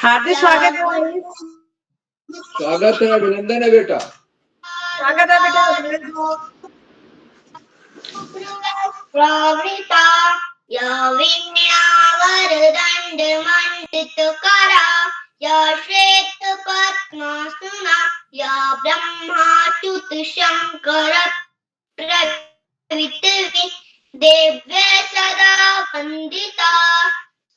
हार्दिक स्वागत है। स्वागत है, अभिनंदन है बेटा। स्वागत है बेटा, प्रवृता विज्ञावरदंड मंडित करा श्वेत पद्मासना ब्रह्माच्युत शंकर प्रभृति दिव्य सदा वंदिता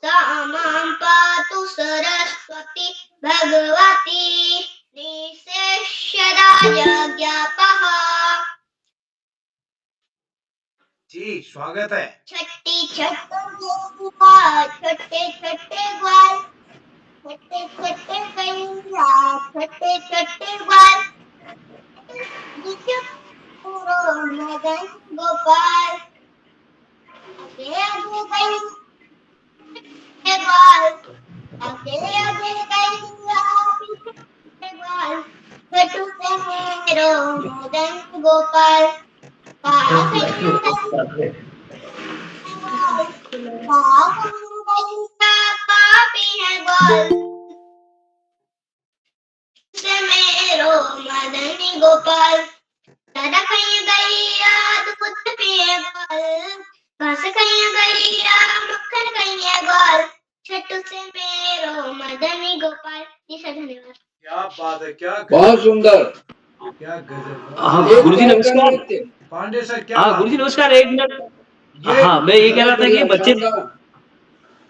सा मां पातु सरस्वती भगवती निशेषराजज्ञापः। जी स्वागत है। छट्टी ग्वाल, छट्टे ग्वाल, छट्टे गैया, छट्टे ग्वाल, मदन गोपाल, आगे गैया, ग्वाल, आगे गैया, ग्वाल, छठू से मेरो मदन गोपाल, पापी है ग्वाल से मेरो मदनी गोपाल, दादा कहीं गैया दूध पिए ग्वाल, घास कहीं गैया मक्खन कहीं ग्वाल, छठू से मेरो मदनी गोपाल। जी सर, धन्यवाद। क्या बात है, क्या बहुत सुंदर, क्या गजब। गुरुजी नमस्कार। पांडे सर क्या हाँ गुरुजी नमस्कार, एक मिनट। हाँ मैं ये कह रहा था कि बच्चे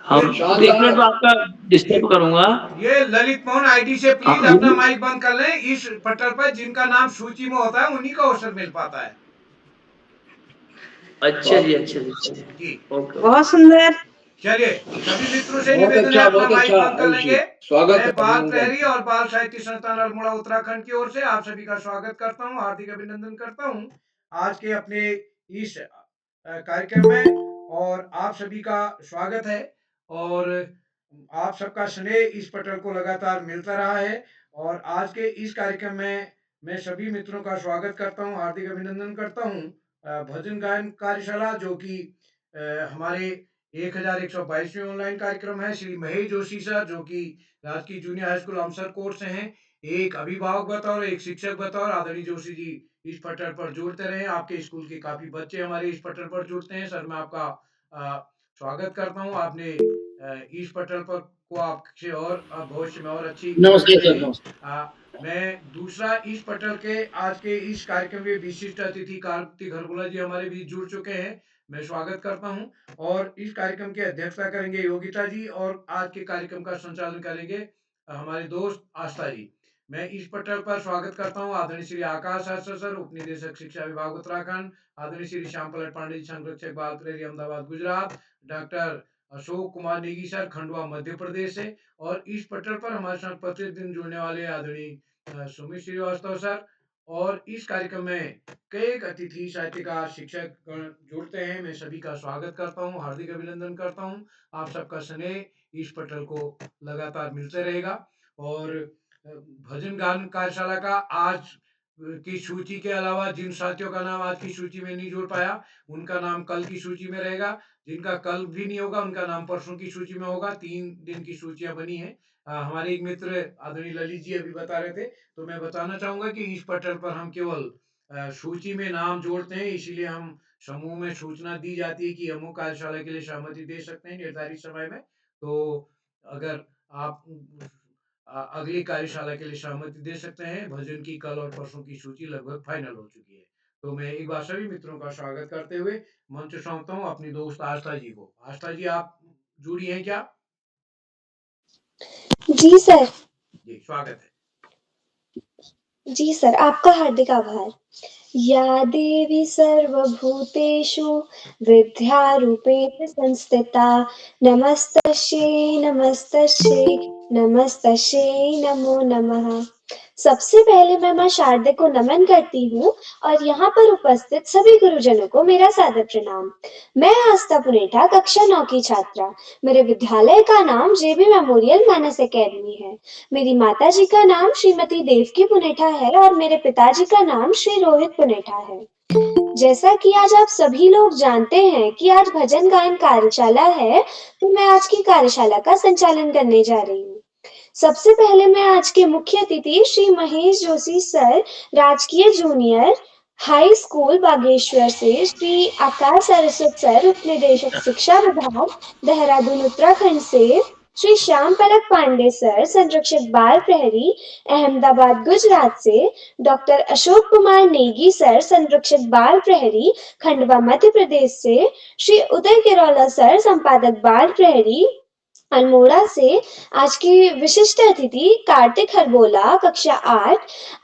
हम एक मिनट में आपका डिस्टर्ब करूंगा। ये ललित मोहन आईडी से प्लीज अपना माइक बंद कर लें। इस पटल पर जिनका नाम सूची में होता है उन्हीं का अवसर मिल पाता है। अच्छा जी, अच्छा जी, बहुत सुंदर। चलिए सभी मित्रों से निवेदन है अपना माइक बंद कर लेंगे। स्वागत मैं बाल प्रहरी और बाल साहित्य संस्थान अल्मोड़ा उत्तराखंड की ओर से आप सभी का स्वागत करता हूं, हार्दिक अभिनंदन करता हूं आज के अपने इस कार्यक्रम में, और आप सभी का स्वागत है। और आप सबका स्नेह इस पटल को लगातार मिलता रहा है, और आज के इस कार्यक्रम में मैं सभी मित्रों का स्वागत करता हूं, हार्दिक अभिनंदन करता हूं। भजन गायन कार्यशाला जो कि हमारे 1122वें ऑनलाइन कार्यक्रम है। श्री महेश जोशी सर जो कि राजकीय जूनियर हाई स्कूल अमसर कोर्स से हैं, एक अभिभावक बतौर, एक शिक्षक बतौर आदरणीय जोशी जी इस पटल पर जुड़ते रहे। आपके स्कूल के काफी बच्चे हमारे इस पटल पर जुड़ते हैं। सर मैं आपका स्वागत करता हूं। आपने इस पटल पर को आपसे और भविष्य में और अच्छी मैं दूसरा इस पटल के आज के इस कार्यक्रम के विशिष्ट अतिथि कार्तिक हरगुला जी हमारे बीच जुड़ चुके हैं, मैं स्वागत करता हूं। और इस कार्यक्रम की अध्यक्षता करेंगे योगिता जी, और आज के कार्यक्रम का संचालन करेंगे हमारे दोस्त आस्था जी। मैं इस पटल पर स्वागत करता हूं आदरणीय श्री आकाश आस्था सर, उप निदेशक शिक्षा विभाग उत्तराखंड, आदरणीय श्री श्याम पलट पांडे जी, संरक्षक बाल प्रहरी अहमदाबाद गुजरात, डॉक्टर अशोक कुमार नेगी सर खंडवा मध्य प्रदेश से, और इस पटल पर हमारे साथ प्रतिदिन जुड़ने वाले आदरणीय सुमित श्रीवास्तव सर, और इस कार्यक्रम में कई अतिथि साहित्यकार शिक्षक गण जुड़ते हैं। मैं सभी का स्वागत करता हूं, हार्दिक अभिनंदन करता हूं। आप सबका स्नेह इस पटल को लगातार मिलते रहेगा। और भजन गान कार्यशाला का आज की सूची के अलावा जिन साथियों का नाम आज की सूची में नहीं जुड़ पाया उनका नाम कल की सूची में रहेगा, जिनका कल भी नहीं होगा उनका नाम परसों की सूची में होगा। 3 दिन की सूचियां बनी है। हमारे एक मित्र आदरणीय ललित जी अभी बता रहे थे, तो मैं बताना चाहूंगा कि इस पटल पर हम केवल सूची में नाम जोड़ते हैं, इसीलिए हम समूह में सूचना दी जाती है कि अमुक कार्यशाला के लिए सहमति दे सकते हैं निर्धारित समय में। तो अगर आप अगली कार्यशाला के लिए सहमति दे सकते हैं। भजन की कल और परसों की सूची लगभग फाइनल हो चुकी है। तो मैं एक बार सभी मित्रों का स्वागत करते हुए मंच सौंपता हूँ अपनी दोस्त आस्था जी को। आस्था जी आप जुड़ी हैं क्या? जी सर। जी स्वागत है। जी सर, आपका हार्दिक आभार। या देवी सर्वभूतेषु विद्यारूपेण संस्थिता नमस्तस्यै नमस्तस्यै नमस्तस्यै नमो नमः। सबसे पहले मैं मां शारदे को नमन करती हूँ और यहाँ पर उपस्थित सभी गुरुजनों को मेरा सादर प्रणाम। मैं आस्था पुनेठा कक्षा 9 की छात्रा। मेरे विद्यालय का नाम जेबी मेमोरियल मानस एकेडमी है। मेरी माता जी का नाम श्रीमती देवकी पुनेठा है और मेरे पिताजी का नाम श्री रोहित पुनेठा है। जैसा कि आज आप सभी लोग जानते हैं कि आज भजन गायन कार्यशाला है, तो मैं आज की कार्यशाला का संचालन करने जा रही हूँ। सबसे पहले मैं आज के मुख्य अतिथि श्री महेश जोशी सर, राजकीय जूनियर हाई स्कूल बागेश्वर से, श्री आकाश सरस्वत सर, उप निदेशक शिक्षा विभाग, देहरादून उत्तराखंड से, श्री श्याम पलक पांडे सर, संरक्षक बाल प्रहरी, अहमदाबाद गुजरात से, डॉक्टर अशोक कुमार नेगी सर, संरक्षक बाल प्रहरी, खंडवा मध्य प्रदेश से, श्री उदय किरोला सर, संपादक बाल प्रहरी, अल्मोड़ा से। आज के विशिष्ट अतिथि कार्तिक हरबोला, कक्षा 8।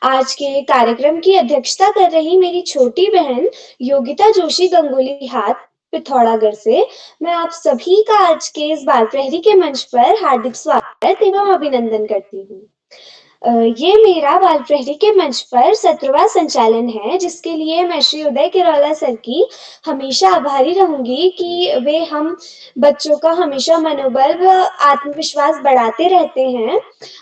आज के कार्यक्रम की अध्यक्षता कर रही मेरी छोटी बहन योगिता जोशी गंगोली हाट, पिथौरागढ़ से। मैं आप सभी का आज के इस बाल प्रहरी के मंच पर हार्दिक स्वागत एवं अभिनंदन करती हूँ। ये मेरा बाल प्रहरी के मंच पर 17वां संचालन है, जिसके लिए मैं श्री उदय किरोला सर की हमेशा आभारी रहूंगी कि वे हम बच्चों का हमेशा मनोबल व आत्मविश्वास बढ़ाते रहते हैं।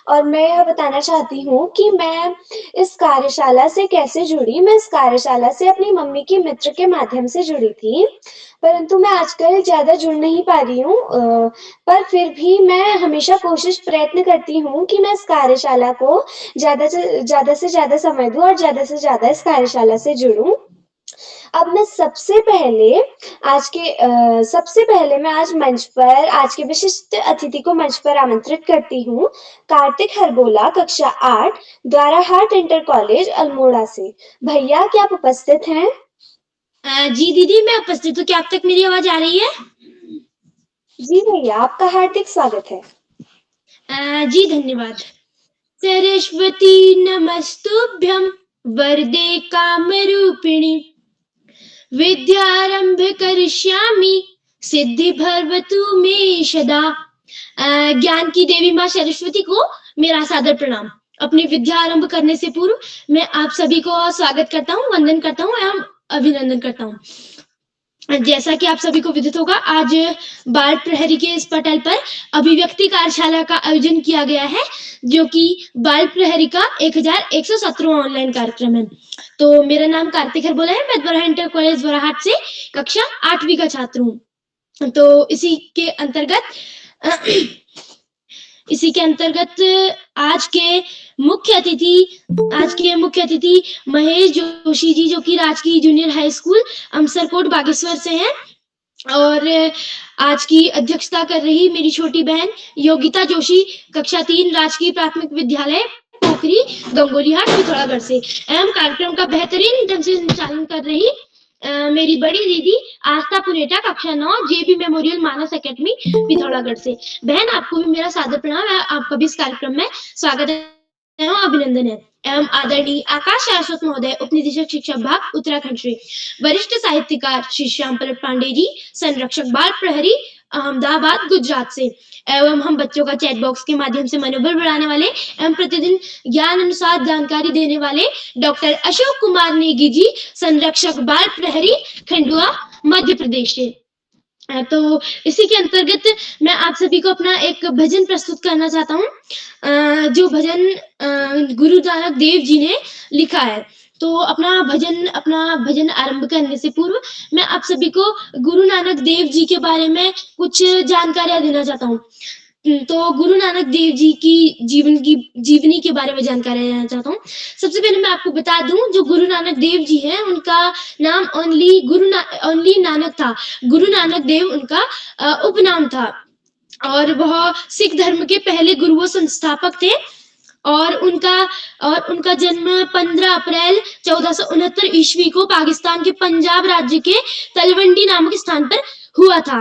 और मैं यह बताना चाहती हूँ कि मैं इस कार्यशाला से कैसे जुड़ी। मैं इस कार्यशाला से अपनी मम्मी की मित्र के माध्यम से जुड़ी थी, परंतु मैं आजकल ज्यादा जुड़ नहीं पा रही हूँ, पर फिर भी मैं हमेशा कोशिश प्रयत्न करती हूँ कि मैं इस कार्यशाला को ज्यादा से ज्यादा समय दूं और ज्यादा से ज्यादा इस कार्यशाला से जुड़ूं। अब मैं सबसे पहले मैं आज मंच पर आज के विशिष्ट अतिथि को मंच पर आमंत्रित करती हूँ, कार्तिक हरबोला, कक्षा 8, द्वाराहाट इंटर कॉलेज, अल्मोड़ा से। भैया, क्या आप उपस्थित हैं? जी दीदी, मैं उपस्थित हूँ। क्या आप तक मेरी आवाज आ रही है? जी भैया, आपका हार्दिक स्वागत है। जी धन्यवाद। सरस्वती नमस्तुभ्यं वरदे कामरूपिणी, विद्यारंभ करिष्यामि सिद्धि भवतु मे सदा। ज्ञान की देवी माँ सरस्वती को मेरा सादर प्रणाम। अपनी विद्या आरंभ करने से पूर्व मैं आप सभी को स्वागत करता हूँ, वंदन करता हूँ एवं अभिनंदन करता हूँ। जैसा कि आप सभी को विदित होगा, आज बाल प्रहरी के इस पटल पर अभिव्यक्ति कार्यशाला का आयोजन किया गया है, जो कि बाल प्रहरी का 1117वां ऑनलाइन कार्यक्रम है। तो मेरा नाम कार्तिक हरबोला है। मैं द्वारा इंटर कॉलेज द्वाराहाट से कक्षा 8वीं का छात्र हूँ। तो इसी के अंतर्गत आज के मुख्य अतिथि महेश जोशी जी, जो कि राजकीय जूनियर हाई स्कूल अमसरकोट बागेश्वर से हैं, और आज की अध्यक्षता कर रही मेरी छोटी बहन योगिता जोशी, कक्षा 3, राजकीय प्राथमिक विद्यालय पोखरी, गंगोलीहाट, पिथौरागढ़ से। एवं कार्यक्रम का बेहतरीन ढंग से संचालन कर रही मेरी बड़ी दीदी आस्था पुनेटा, कक्षा 9, जेबी मेमोरियल मानस एकेडमी, पिथौरागढ़ से। बहन, आपको भी मेरा सादर प्रणाम है। आपका भी इस कार्यक्रम में स्वागत है, अभिनंदन है। एवं आदरणीय आकाश सरस्वत महोदय, उप निदेशक शिक्षा विभाग, उत्तराखंड से। वरिष्ठ साहित्यकार श्री श्याम पलक पांडे जी, संरक्षक बाल प्रहरी, अहमदाबाद, गुजरात से। एवं हम बच्चों का चैट बॉक्स के माध्यम से मनोबल बढ़ाने वाले एवं प्रतिदिन ज्ञान अनुसार जानकारी देने वाले डॉक्टर अशोक कुमार नेगी जी, संरक्षक बाल प्रहरी, खंडवा, मध्य प्रदेश से। तो इसी के अंतर्गत मैं आप सभी को अपना एक भजन प्रस्तुत करना चाहता हूँ, जो भजन गुरु नानक देव जी ने लिखा है। तो अपना भजन आरंभ करने से पूर्व मैं आप सभी को गुरु नानक देव जी के बारे में कुछ जानकारियां देना चाहता हूँ। तो गुरु नानक देव जी की जीवनी के बारे में जानकारी देना चाहता हूँ। सबसे पहले मैं आपको बता दूं, जो गुरु नानक देव जी हैं, उनका नाम ओनली नानक था। गुरु नानक देव उनका उपनाम था, और वह सिख धर्म के पहले गुरु व संस्थापक थे। और उनका जन्म 15 अप्रैल 1469 ईस्वी को पाकिस्तान के पंजाब राज्य के तलवंडी नामक स्थान पर हुआ था।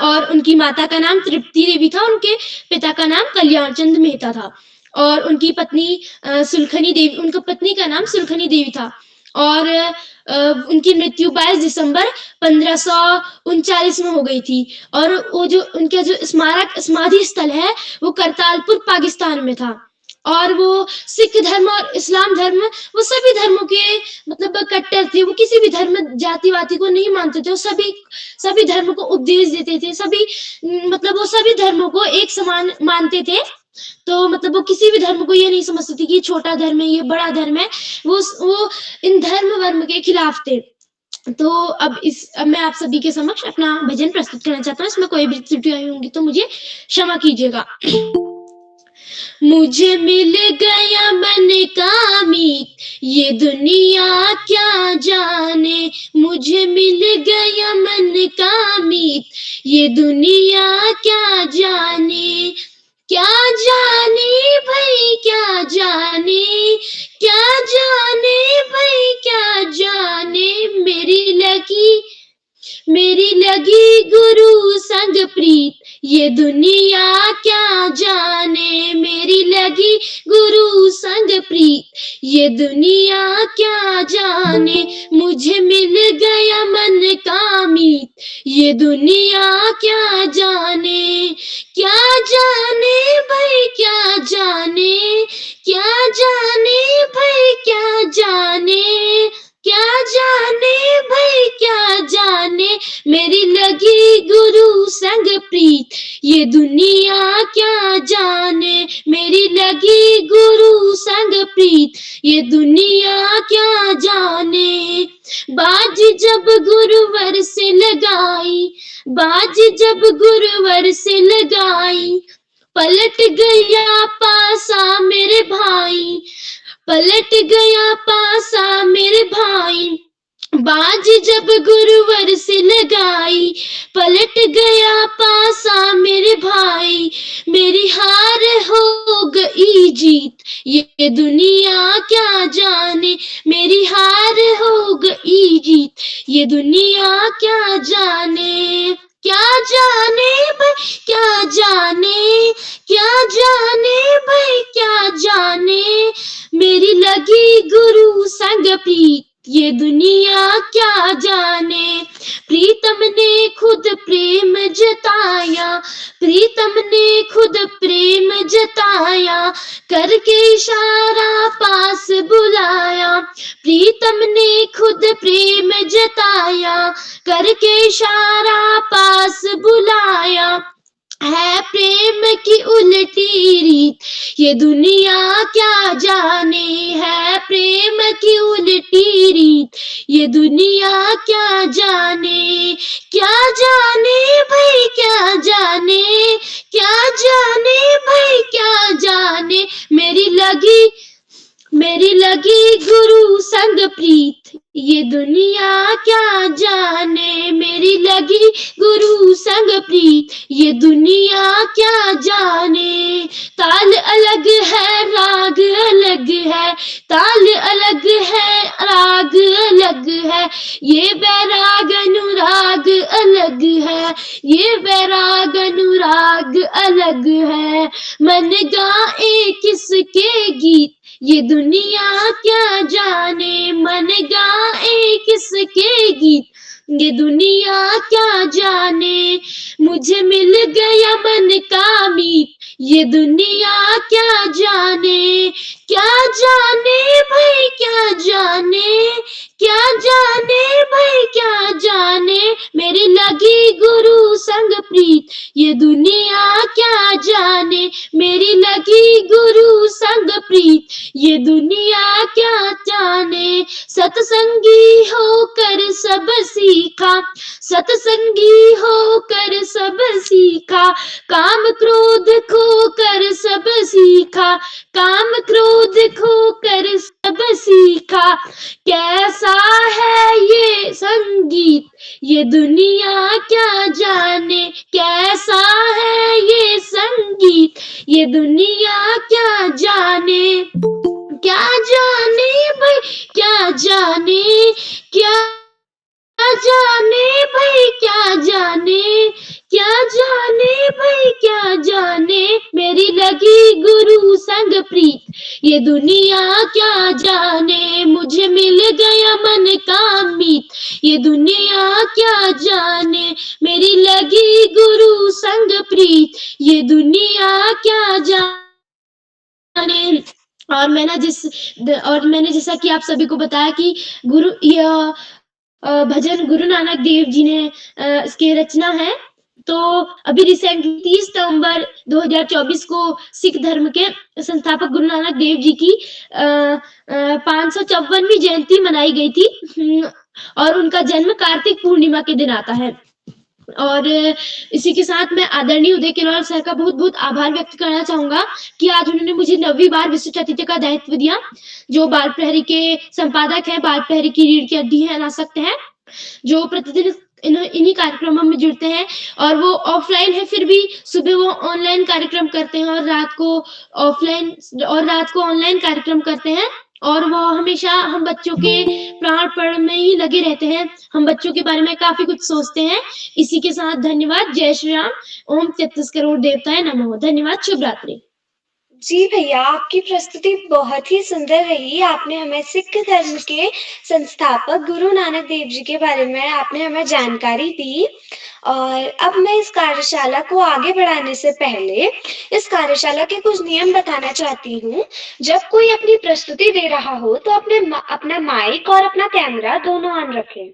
और उनकी माता का नाम तृप्ति देवी था, उनके पिता का नाम कल्याण चंद मेहता था, और उनकी पत्नी उनका पत्नी का नाम सुलखनी देवी था। और उनकी मृत्यु 22 दिसंबर 1539 में हो गई थी। और वो जो उनका जो समाधि स्थल है, वो करतारपुर, पाकिस्तान में था। और वो सिख धर्म और इस्लाम धर्म, वो सभी धर्मों के मतलब कट्टर थे। वो किसी भी धर्म जातिवादी को नहीं मानते थे। वो सभी धर्म को उपदेश देते थे। वो सभी धर्मों को एक समान मानते थे। तो मतलब वो किसी भी धर्म को ये नहीं समझते थे कि ये छोटा धर्म है, ये बड़ा धर्म है। वो इन धर्म वर्म के खिलाफ थे। तो अब मैं आप सभी के समक्ष अपना भजन प्रस्तुत करना चाहता हूँ। इसमें कोई भी त्रुटियां होंगी तो मुझे क्षमा कीजिएगा। मुझे मिल गया मन का मीत, ये दुनिया क्या जाने। मुझे मिल गया मन का मीत, ये दुनिया क्या जाने। क्या जाने भाई क्या जाने, क्या जाने भाई क्या जाने। मेरी लगी गुरु संग प्रीत, ये दुनिया क्या जाने। मेरी लगी गुरु संग प्रीत, ये दुनिया क्या जाने। मुझे मिल गया मन का मीत, ये दुनिया क्या जाने। क्या जाने भाई क्या जाने, क्या जाने भाई क्या जाने, क्या जाने भाई क्या जाने। मेरी लगी गुरु संग प्रीत, ये दुनिया क्या जाने। मेरी लगी गुरु संग प्रीत, ये दुनिया क्या जाने। बाज जब गुरुवर से लगाई, बाज जब गुरुवर से लगाई, पलट गया पासा मेरे भाई, पलट गया पासा मेरे भाई। बाज जब गुरुवर से लगाई, पलट गया पासा मेरे भाई। मेरी हार हो गई जीत, ये दुनिया क्या जाने। मेरी हार हो गई जीत, ये दुनिया क्या जाने। क्या जाने भाई क्या जाने, क्या जाने भाई क्या जाने। मेरी लगी गुरु संग प्रीत, ये दुनिया क्या जाने। प्रीतम ने खुद प्रेम जताया, प्रीतम ने खुद प्रेम जताया, करके इशारा पास बुलाया। प्रीतम ने खुद प्रेम जताया, करके इशारा पास बुलाया। है प्रेम की उल्टी रीत, ये दुनिया क्या जाने। है प्रेम की उल्टी रीत, ये दुनिया क्या जाने। क्या जाने भाई क्या जाने, क्या जाने भाई क्या जाने। मेरी लगी गुरु संग प्रीत, ये दुनिया क्या जाने। मेरी लगी गुरु संग प्रीत, ये दुनिया क्या जाने। ताल अलग है राग अलग है, ताल अलग है राग अलग है। ये बैराग अनुराग अलग है, ये बैराग अनुराग अलग है। मन गाए किसके गीत, ये दुनिया क्या जाने। मन गाए किसके गीत, ये दुनिया क्या जाने। मुझे मिल गया मन का मीत, ये दुनिया क्या जाने। क्या जाने भाई क्या जाने, क्या जाने भाई क्या जाने। मेरी लगी गुरु संग प्रीत, ये दुनिया क्या जाने। मेरी लगी गुरु संग प्रीत, ये दुनिया क्या जाने। सत्संगी होकर सब सीखा, सत्संगी होकर सब सीखा। काम क्रोध खोकर सब सीखा, काम क्रोध खोकर सब सीखा। कैसा है ये संगीत, ये दुनिया क्या जाने। कैसा है ये संगीत, ये दुनिया क्या जाने। क्या जाने भाई क्या जाने, क्या जाने भाई क्या जाने, क्या जाने भाई क्या जाने। मेरी लगी गुरु संग प्रीत, ये दुनिया क्या जाने। मुझे मिल गया मन का मीत, ये दुनिया क्या जाने। मेरी लगी गुरु संग प्रीत, ये दुनिया क्या जाने। और मैंने जैसा कि आप सभी को बताया कि भजन गुरु नानक देव जी ने इसकी रचना है। तो अभी रिसेंटली 30 नवंबर 2024 को सिख धर्म के संस्थापक गुरु नानक देव जी की 554वीं जयंती मनाई गई थी और उनका जन्म कार्तिक पूर्णिमा के दिन आता है। और इसी के साथ मैं आदरणीय उदय किरवाल सर का बहुत बहुत आभार व्यक्त करना चाहूंगा कि आज उन्होंने मुझे 9वीं बार विशिष्ट अतिथि का दायित्व दिया। जो बाल प्रहरी के संपादक हैं, बाल प्रहरी की रीढ़ की हड्डी है, ला सकते हैं, जो प्रतिदिन इन्हीं कार्यक्रमों में जुड़ते हैं और वो ऑफलाइन है, फिर भी सुबह वो ऑनलाइन कार्यक्रम करते हैं और रात को ऑनलाइन कार्यक्रम करते हैं और वो हमेशा हम बच्चों के प्राणपण में ही लगे रहते हैं। हम बच्चों के बारे में काफी कुछ सोचते हैं। इसी के साथ धन्यवाद। जय श्री राम। ओम 33 करोड़ देवताएं नमः। धन्यवाद। शुभ रात्रि। जी भैया, आपकी प्रस्तुति बहुत ही सुंदर रही। आपने हमें सिख धर्म के संस्थापक गुरु नानक देव जी के बारे में आपने हमें जानकारी दी। और अब मैं इस कार्यशाला को आगे बढ़ाने से पहले इस कार्यशाला के कुछ नियम बताना चाहती हूँ। जब कोई अपनी प्रस्तुति दे रहा हो तो अपना माइक और अपना कैमरा दोनों ऑन रखें।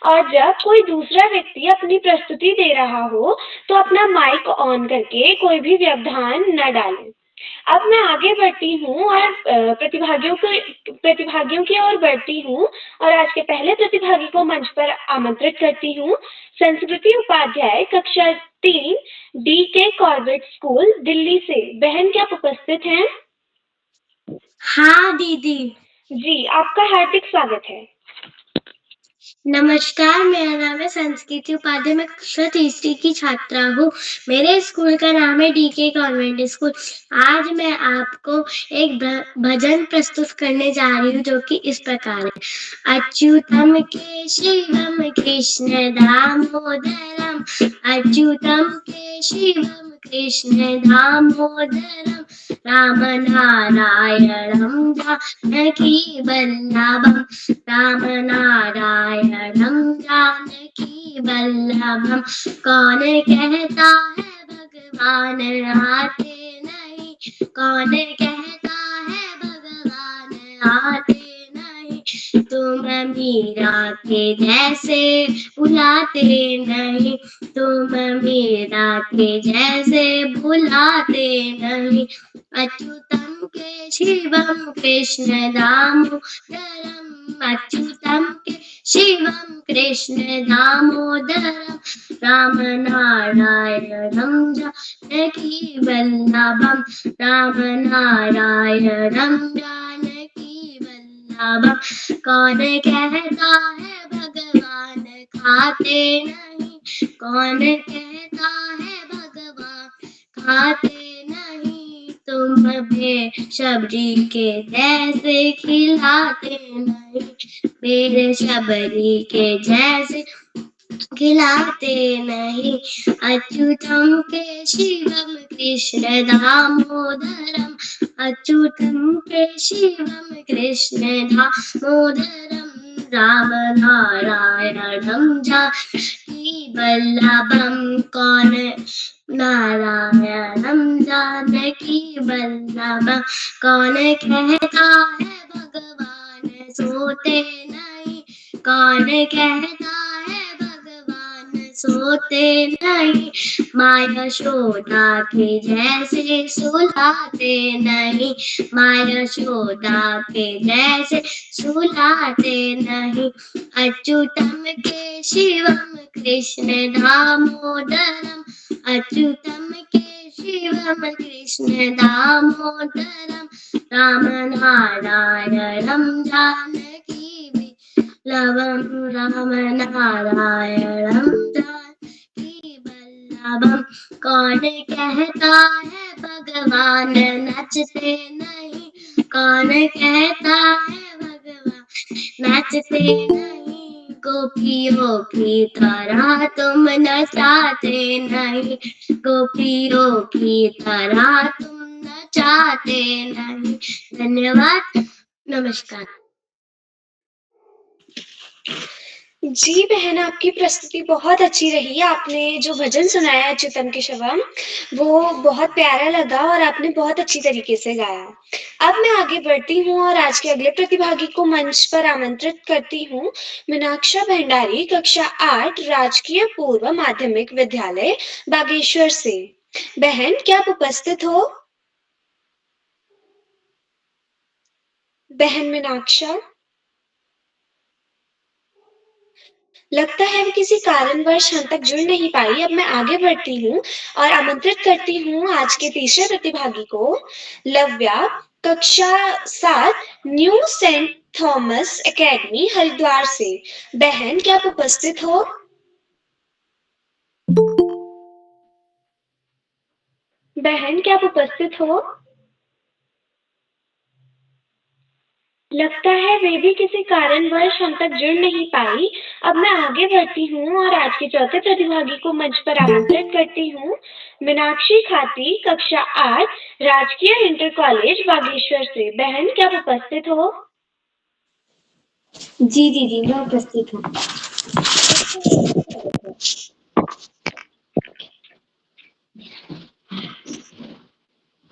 और जब कोई दूसरा व्यक्ति अपनी प्रस्तुति दे रहा हो तो अपना माइक ऑन करके कोई भी व्यवधान न डालें। अब मैं आगे बढ़ती हूँ और प्रतिभागियों की ओर बढ़ती हूँ और आज के पहले प्रतिभागी को मंच पर आमंत्रित करती हूँ। संस्कृति उपाध्याय कक्षा 3 DK कॉर्बेट स्कूल दिल्ली से बहन, क्या आप उपस्थित हैं? हाँ दीदी। जी, आपका हार्दिक स्वागत है। नमस्कार, मेरा नाम है संस्कृति उपाध्याय, मैं कक्षा 3 की छात्रा हूँ। मेरे स्कूल का नाम है DK कॉन्वेंट स्कूल। आज मैं आपको एक भजन प्रस्तुत करने जा रही हूँ जो कि इस प्रकार है। अच्युतम केशवम कृष्ण दामोदरम, अच्युतम केशवम कृष्ण दामोदरम, राम नारायणं जानकी वल्लभं, राम नारायणं जानकी वल्लभं। कौन कहता है भगवान आते नहीं, कौन कहता है भगवान आते नहीं, तुम मीरा के जैसे बुलाते नहीं, तुम मीरा के जैसे बुलाते नहीं। अच्युतम केशवम कृष्ण दामोदरम, अच्युतम केशवम कृष्ण दामोदरम, राम नारायणं जानकी वल्लभं, राम नारायणं जानकी वल्लभं। कौन कहता है भगवान खाते नहीं, कौन कहता है भगवान खाते नहीं, तुम बेशबरी के जैसे खिलाते नहीं, मेरे शबरी के जैसे खिलाते नहीं। अच्युतम केशवम कृष्ण दामोदरम, अच्युतम केशवम कृष्ण दामोदरम, राम नारायणं जानकी वल्लभं। कौन नारायणं जानकी वल्लभं। कौन कहता है भगवान सोते नहीं, कौन कहता है भगवान सोते नहीं, माया यशोदा के जैसे सुलाते नहीं, माया यशोदा के जैसे सुलाते नहीं। अच्युतम केशवम कृष्ण दामोदरम, अच्युतम केशवम कृष्ण दामोदरम, राम नारायणं जानकी वल्लभं, राम नारायणं जानकी वल्लभं। कौन कहता है भगवान नचते नहीं, कौन कहता है भगवान नचते नहीं, गोपियों की तरह तुम नचाते नहीं, गोपियों की तरह तुम नचाते नहीं। धन्यवाद। नमस्कार। जी बहन, आपकी प्रस्तुति बहुत अच्छी रही। आपने जो भजन सुनाया अच्युतम केशवम, वो बहुत प्यारा लगा और आपने बहुत अच्छी तरीके से गाया। अब मैं आगे बढ़ती हूँ और आज के अगले प्रतिभागी को मंच पर आमंत्रित करती हूँ। मीनाक्षा भंडारी कक्षा 8 राजकीय पूर्व माध्यमिक विद्यालय बागेश्वर से। बहन, क्या आप उपस्थित हो? बहन मीनाक्षा, लगता है वो किसी कारणवश हम तक जुड़ नहीं पाई। अब मैं आगे बढ़ती हूँ और आमंत्रित करती हूँ आज के तीसरे प्रतिभागी को, लव्या, कक्षा 7, new Saint Thomas academy Haridwar से। बहन, क्या आप उपस्थित हो? बहन, क्या आप उपस्थित हो? लगता है वे भी किसी कारणवश हम तक जुड़ नहीं पाई। अब मैं आगे बढ़ती हूँ और आज के चौथे प्रतिभागी को मंच पर आमंत्रित करती हूँ, मीनाक्षी खाती, कक्षा 8, राजकीय इंटर कॉलेज बागेश्वर से। बहन, क्या आप उपस्थित हो? जी दीदी, मैं उपस्थित हूँ।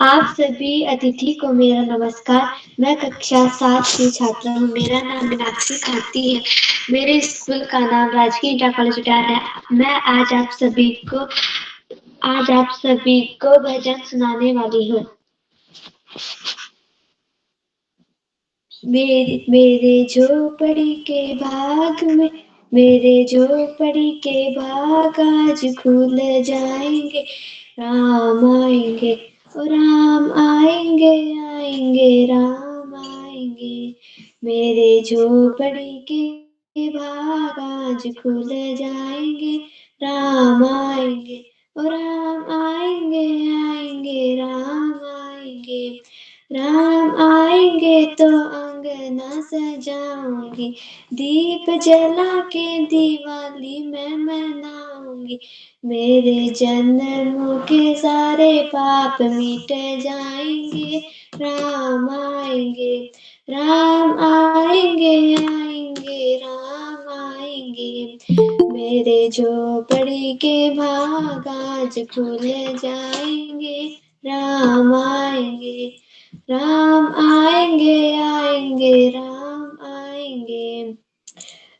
आप सभी अतिथि को मेरा नमस्कार। मैं कक्षा 7 की छात्रा हूँ। मेरा नाम मीनाक्षी खाती है। मेरे स्कूल का नाम राजकीय इंटर कॉलेज उटार है। मैं आज आप सभी को भजन सुनाने वाली हूँ। मेरे झोपड़ी के बाग में, मेरे झोपड़ी के बाग आज खुल जाएंगे। राम आएंगे, ओ राम आएंगे, आएंगे राम आएंगे। मेरे झोपड़ी के बाग आज खुल जाएंगे। राम आएंगे, ओ राम आएंगे, आएंगे राम आएंगे। राम आएंगे तो अंगना सजाऊंगी, दीप जला के दिवाली मैं मनाऊंगी। मेरे जन्म के सारे पाप मिट जाएंगे। राम आएंगे, राम आएंगे, आएंगे राम आएंगे। मेरे झोपड़ी के भाग आज खुल जाएंगे। राम आएंगे, राम आएंगे, आएंगे राम आएंगे।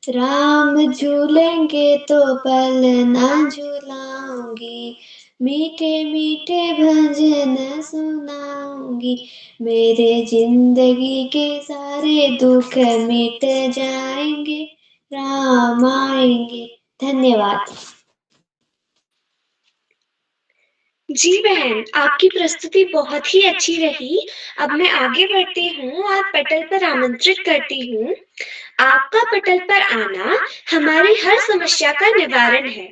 राम झूलेंगे तो पल ना झूलाऊंगी, मीठे मीठे भजन सुनाऊंगी। मेरे जिंदगी के सारे दुख मिट जाएंगे। राम आएंगे। धन्यवाद। जी बहन, आपकी प्रस्तुति बहुत ही अच्छी रही। अब मैं आगे बढ़ती हूँ और पटल पर आमंत्रित करती हूँ। आपका पटल पर आना हमारी हर समस्या का निवारण है।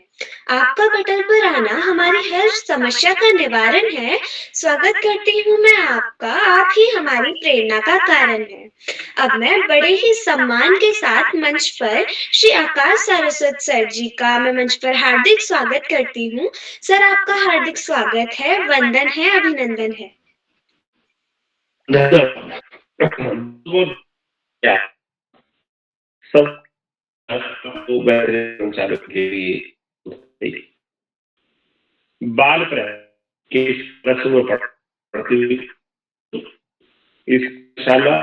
आपका पटल पर आना हमारी हर समस्या का निवारण है। स्वागत करती हूँ मैं आपका, आप ही हमारी प्रेरणा का कारण है। अब मैं बड़े ही सम्मान के साथ मंच पर श्री आकाश सारस्वत सर जी का मैं मंच पर हार्दिक स्वागत करती हूँ। सर, आपका हार्दिक स्वागत है, वंदन है, अभिनंदन है। सब संचालक के लिए बाल के पढ़ती हुई इस शाला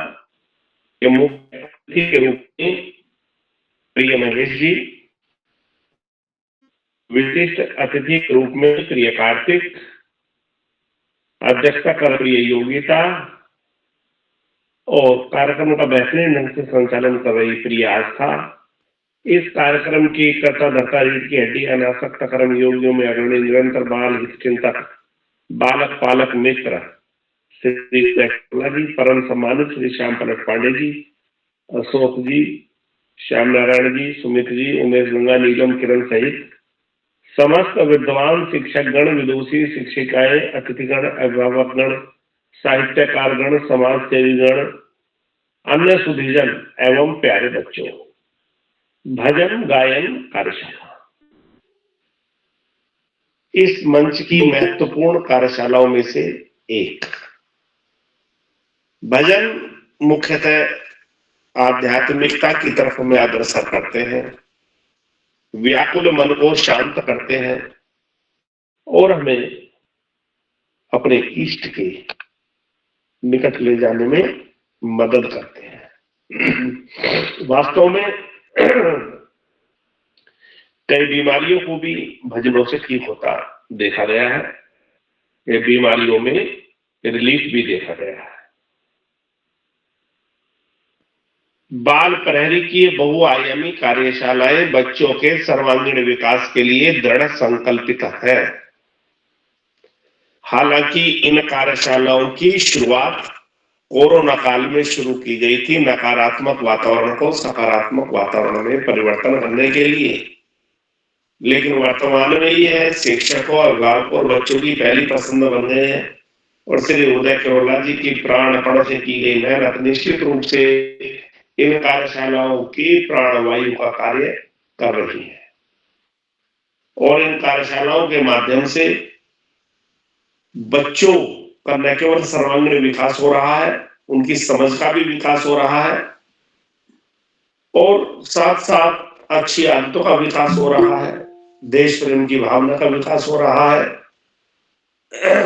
के मुख्य अतिथि के रूप में प्रिय महेश जी, विशिष्ट अतिथि के रूप में प्रिय कार्तिक, अध्यक्षता कर प्रिय योगिता और कार्यक्रम का बेहतरीन ढंग से संचालन कर रही प्रिय आस्था। इस कार्यक्रम की कर्ता धर्ता रीढ़ की हड्डी अनासक्त कर्म योगियों में अग्रणी निरंतर बाल हित चिंतक बालक पालक मित्र श्री जी, परम सम्मानित श्री श्याम पलट पांडे जी, अशोक जी, श्याम नारायण जी, सुमित जी, उमेश गंगा, नीलम, किरण सहित समस्त विद्वान शिक्षक गण, विदुषी, शिक्षिकाएं, अतिथिगण, अभिभावकगण, साहित्यकारगण, समाज सेवीगण, अन्य सुधीजन एवं प्यारे बच्चों, भजन गायन कार्यशाला इस मंच की महत्वपूर्ण कार्यशालाओं में से एक। भजन मुख्यतः आध्यात्मिकता की तरफ हमें अग्रसर करते हैं, व्याकुल मन को शांत करते हैं और हमें अपने इष्ट के निकट ले जाने में मदद करते हैं। वास्तव में कई बीमारियों को भी भजनों से ठीक होता देखा गया है। ये बीमारियों में रिलीफ भी देखा गया है। बाल प्रहरी की बहुआयामी कार्यशालाएं बच्चों के सर्वांगीण विकास के लिए दृढ़ संकल्पित है। हालांकि इन कार्यशालाओं की शुरुआत कोरोना काल में शुरू की गई थी नकारात्मक वातावरण को सकारात्मक वातावरण में परिवर्तन करने के लिए, लेकिन वर्तमान में यह शिक्षकों अभिभावकों और बच्चों की पहली पसंद बन गए हैं और श्री उदय केरोला जी की प्राणपण से की गई मेहनत निश्चित रूप से इन कार्यशालाओं की प्राणवायु का कार्य कर रही है और इन कार्यशालाओं के माध्यम से बच्चों का न केवल सर्वांगीण विकास हो रहा है, उनकी समझ का भी विकास हो रहा है और साथ साथ अच्छी आदतों का विकास हो रहा है, देश प्रेम की भावना का विकास हो रहा है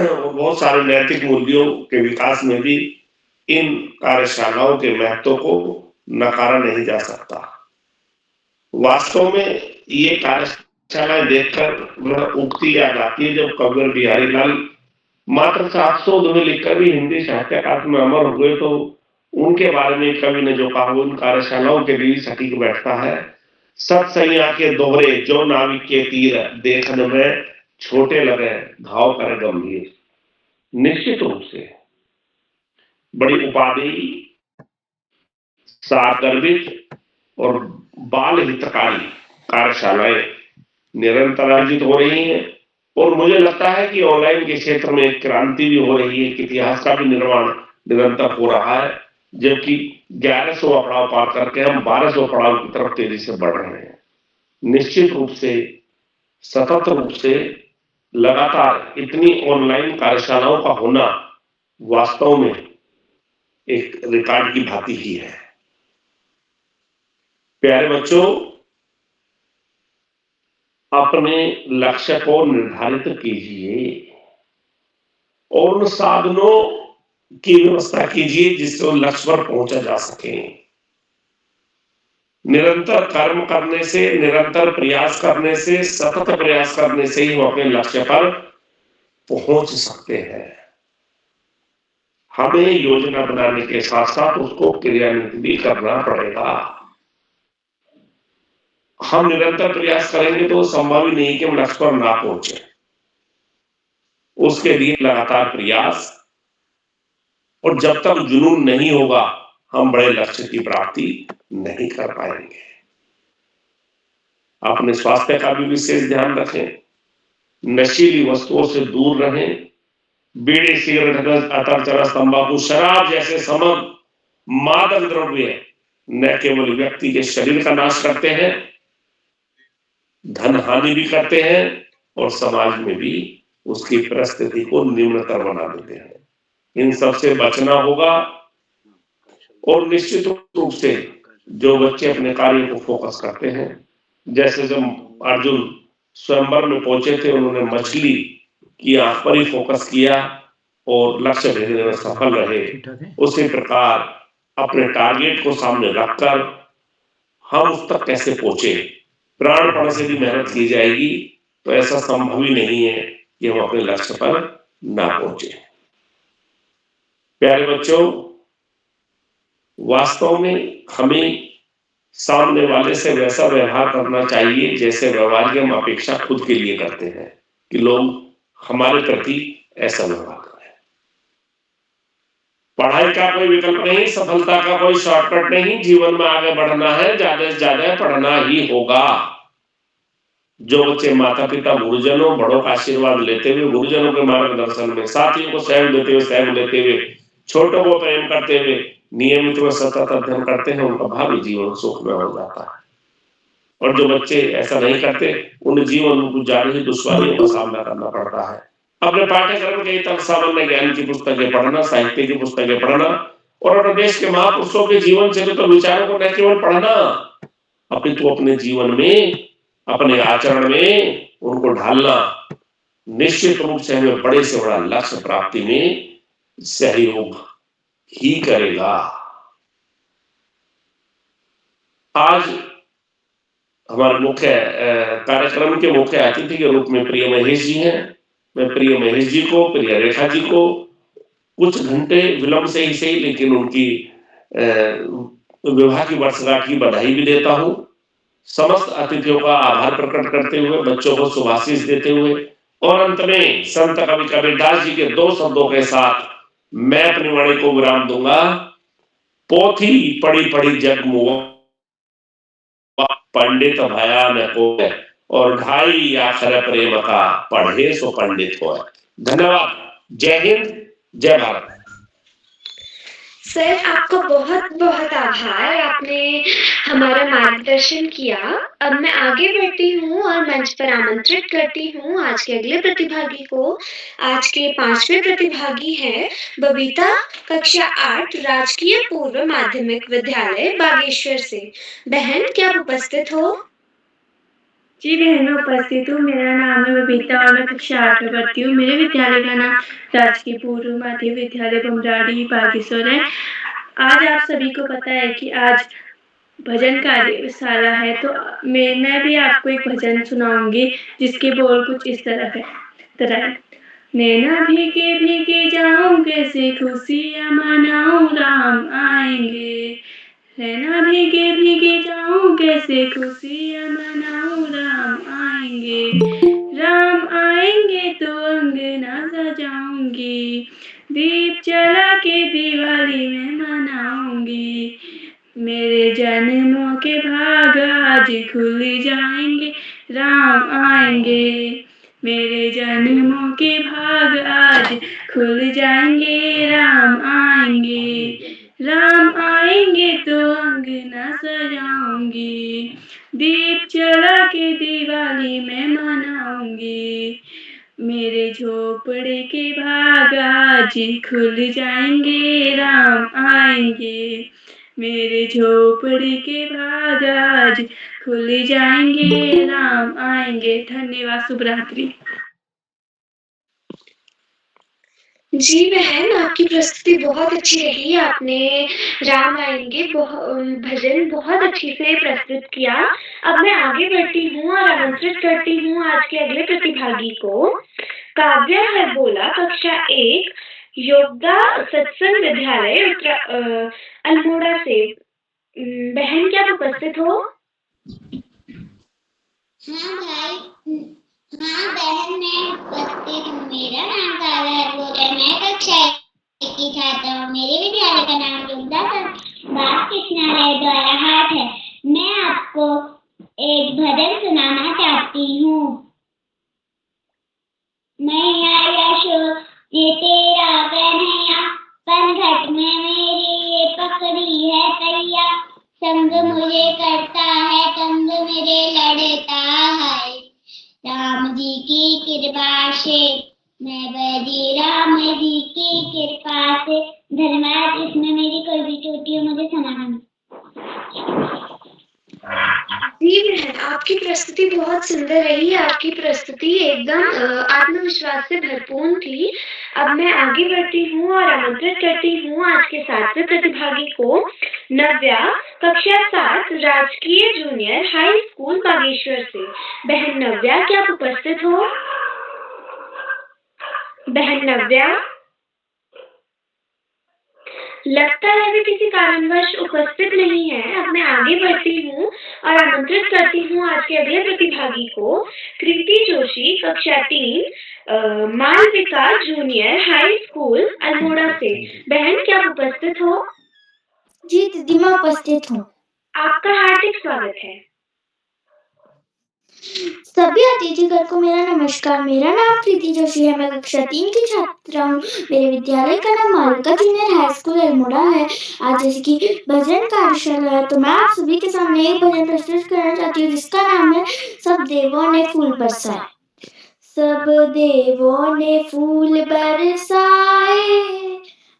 और बहुत सारे नैतिक मूल्यों के विकास में भी इन कार्यशालाओं के महत्व को नकारा नहीं जा सकता। वास्तव में ये कार्यशालाएं देखकर वह उक्ति याद आती है जब कबीर बिहारी लाल मात्र 700 दोहे लिखकर भी हिंदी साहित्यकार में अमर हो गए, तो उनके बारे में कवि ने जो कहा वो उन कार्यशालाओं के लिए सटीक बैठता है। सत्सैया के दोहरे जो नाविक के तीर देखने में छोटे लगे घाव करे गंभीर। निश्चित रूप से बड़ी उपादेय सागर्भित और बाल हितकारी कार्यशालाएं निरंतर आयोजित हो रही हैं और मुझे लगता है कि ऑनलाइन के क्षेत्र में एक क्रांति भी हो रही है, कि इतिहास का भी निर्माण निरंतर हो रहा है, जबकि 1100वां पड़ाव पार करके हम 1200 पड़ाव की तरफ तेजी से बढ़ रहे हैं। निश्चित रूप से सतत रूप से लगातार इतनी ऑनलाइन कार्यशालाओं का होना वास्तव में एक रिकॉर्ड की भांति ही है। प्यारे बच्चों, अपने लक्ष्य को निर्धारित कीजिए और उन साधनों की व्यवस्था कीजिए जिससे उन लक्ष्य पर पहुंचा जा सके। निरंतर कर्म करने से, निरंतर प्रयास करने से, सतत प्रयास करने से ही हम अपने लक्ष्य पर पहुंच सकते हैं। हमें योजना बनाने के साथ साथ उसको क्रियान्वित भी करना पड़ेगा। हम निरंतर प्रयास करेंगे तो संभव ही नहीं कि हम लक्ष्य पर ना पहुंचे। उसके लिए लगातार प्रयास, और जब तक जुनून नहीं होगा हम बड़े लक्ष्य की प्राप्ति नहीं कर पाएंगे। अपने स्वास्थ्य का भी विशेष ध्यान रखें, नशीली वस्तुओं से दूर रहें। बीड़ी, सिगरेट, अतर, चरस, तंबाकू, शराब जैसे समग्र मादक द्रव्य न केवल व्यक्ति के शरीर का नाश करते हैं, धन हानि भी करते हैं और समाज में भी उसकी परिस्थिति को निम्नतर बना देते हैं। इन सब से बचना होगा और निश्चित रूप से जो बच्चे अपने कार्य को फोकस करते हैं, जैसे जब अर्जुन स्वयंवर में पहुंचे थे, उन्होंने मछली की आंख पर ही फोकस किया और लक्ष्य भेजने में सफल रहे। उसी प्रकार अपने टारगेट को सामने रखकर हम उस तक कैसे पहुंचे, प्राणपण से भी मेहनत की जाएगी तो ऐसा संभव ही नहीं है कि हम अपने लक्ष्य पर ना पहुंचे। प्यारे बच्चों, वास्तव में हमें सामने वाले से वैसा व्यवहार करना चाहिए जैसे व्यवहार की हम अपेक्षा खुद के लिए करते हैं कि लोग हमारे प्रति ऐसा व्यवहार करें। पढ़ाई का कोई विकल्प नहीं, सफलता का कोई शॉर्टकट नहीं। जीवन में आगे बढ़ना है, ज्यादा से ज्यादा पढ़ना ही होगा। जो बच्चे माता पिता गुरुजनों बड़ों का आशीर्वाद लेते हुए, गुरुजनों के मार्गदर्शन में, साथियों को सहयोग देते हुए, सहयोग लेते हुए, छोटों को प्रेम करते हुए नियमित व सतत अध्ययन करते हैं, उनका भावी जीवन सुखमय हो जाता है। और जो बच्चे ऐसा नहीं करते, उन जीवन में कुछ जारी दुश्वारियों का सामना करना पड़ता है। अपने पाठ्यक्रम के तक सामान्य ज्ञान की पुस्तकें पढ़ना, साहित्य की पुस्तकें पढ़ना और अपने देश के महापुरुषों के जीवन चरित्र तो विचारों को न केवल पढ़ना, अपितु अपने जीवन में, अपने आचरण में उनको ढालना निश्चित रूप से हमें बड़े से बड़ा लक्ष्य प्राप्ति में सहयोग ही करेगा। आज हमारे मुख्य कार्यक्रम के मुख्य अतिथि के रूप में प्रिय महेश जी हैं। मैं प्रिय महेश जी को, प्रिय रेखा जी को कुछ घंटे विलंब से ही सही, लेकिन उनकी तो विवाह की वर्षगांठ की बधाई भी देता हूँ। समस्त अतिथियों का आभार प्रकट करते हुए, बच्चों को शुभाशीष देते हुए और अंत में संत कवि कबीरदास जी के 2 शब्दों के साथ मैं अपनी वाणी को विराम दूंगा। पोथी पढ़ी पढ़ी जग मुआ, पंडित भया न कोय, और ढाई आखर प्रेम का, पढ़े सो पंडित होय। धन्यवाद। जय हिंद, जय भारत। सर आपका बहुत बहुत आभार, आपने हमारा मार्गदर्शन किया। अब मैं आगे बढ़ती हूँ और मंच पर आमंत्रित करती हूँ आज के अगले प्रतिभागी को। आज के 5वें प्रतिभागी हैं बबीता, कक्षा 8, राजकीय पूर्व माध्यमिक विद्यालय बागेश्वर से। बहन क्या आप उपस्थित हो? जी बहन, मैं उपस्थित हूँ। मेरा नाम है बबीता और मैं कक्षा 8 में पढ़ती हूँ। मेरे विद्यालय का नाम राजकीय पूर्व माध्यमिक विद्यालय बमराड़ी बागेश्वर है। आज आप सभी को पता है कि आज भजन कार्यशाला है, तो मैं भी आपको एक भजन सुनाऊंगी जिसके बोल कुछ इस तरह है। नैना भीगे भीगे जाऊं, कैसे खुशियाँ मनाऊं, राम आएंगे। नैना भीगे भीगे जाऊं, कैसे खुशियाँ मनाऊं, राम आएंगे। राम आएंगे तो अंगना सजाऊंगी, दीप जला के दिवाली में मनाऊंगी। मेरे जन्मों के भाग आज खुल जाएंगे, राम आएंगे। मेरे जन्मों के भाग आज खुल जाएंगे, राम आएंगे। राम आएंगे तो अंगना सजाऊंगी, दीप जला के दिवाली में मनाऊंगी। मेरे झोपड़े के भाग आज खुल जाएंगे, राम आएंगे। मेरे झोपड़ी के भाग आज खुल जाएंगे, राम आएंगे। धन्यवाद। शुभ रात्रि। जी बहन, आपकी प्रस्तुति बहुत अच्छी रही। आपने राम आएंगे भजन बहुत अच्छी से प्रस्तुत किया। अब मैं आगे बढ़ती हूँ और आमंत्रित करती हूँ आज के अगले प्रतिभागी को। काव्या हरबोला, कक्षा 1, योगदा सत्संग विद्यालय अल्मोड़ा से। बहन क्या आप उपस्थित हो? हाँ भाई, हाँ बहन, मैं उपस्थित हूँ। मेरा नाम काव्या हरबोला, मैं कक्षा 1 की छात्रा हूँ। मेरे विद्यालय का नाम योगदा बाल कृष्णालय द्वारा हाट है। मैं आपको एक भजन सुनाना चाहती हूँ। मैया यशोद ये तेरा कन्हैया, पनघट में मेरी ये पकड़ी है तैया। संग मुझे करता है, तंग मेरे लड़ता है। राम जी की कृपा से, मैं बजी राम जी की कृपा से। धन्यवाद। इसमें मेरी कोई भी त्रुटि हो मुझे क्षमा करना। जी बहन, आपकी प्रस्तुति बहुत सुंदर रही। आपकी प्रस्तुति एकदम आत्मविश्वास से भरपूर थी। अब मैं आगे बढ़ती हूँ और आमंत्रित करती हूँ आज के 7वें प्रतिभागी को, नव्या, कक्षा 7, राजकीय जूनियर हाई स्कूल बागेश्वर से। बहन नव्या क्या आप उपस्थित हो? बहन नव्या, लगता है वे किसी कारणवश उपस्थित नहीं है। अब मैं आगे बढ़ती हूँ और आमंत्रित करती हूँ आज के अगले प्रतिभागी को, कृति जोशी, कक्षा 3, Malvika junior high school Almora से। बहन क्या आप उपस्थित हो? जी दीदी, मैं उपस्थित हूँ। आपका हार्दिक स्वागत है। सभी अतिथिगण को मेरा नमस्कार। मेरा नाम कृति जोशी है। मैं कक्षा 3 की छात्रा हूँ। मेरे विद्यालय का नाम Malvika junior high school Almora है। आज जैसे कि भजन कार्यशाला है, तो मैं आप सभी के सामने एक भजन प्रस्तुत करना चाहती हूँ जिसका नाम है सब देवों ने फूल बरसाए। सब देवों ने फूल बरसाए,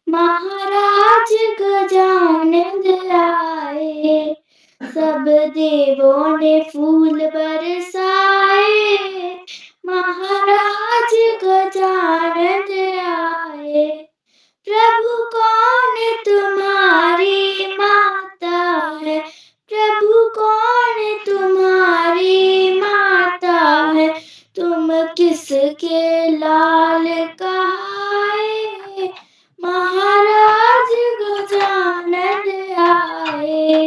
महाराज गजानन आए। सब देवों ने फूल बरसाए, महाराज गजानन आए। प्रभु कौन तुम्हारी माता है, प्रभु कौन तुम्हारी माता है। तुम किसके लाल कहाए, महाराज गजानन आए।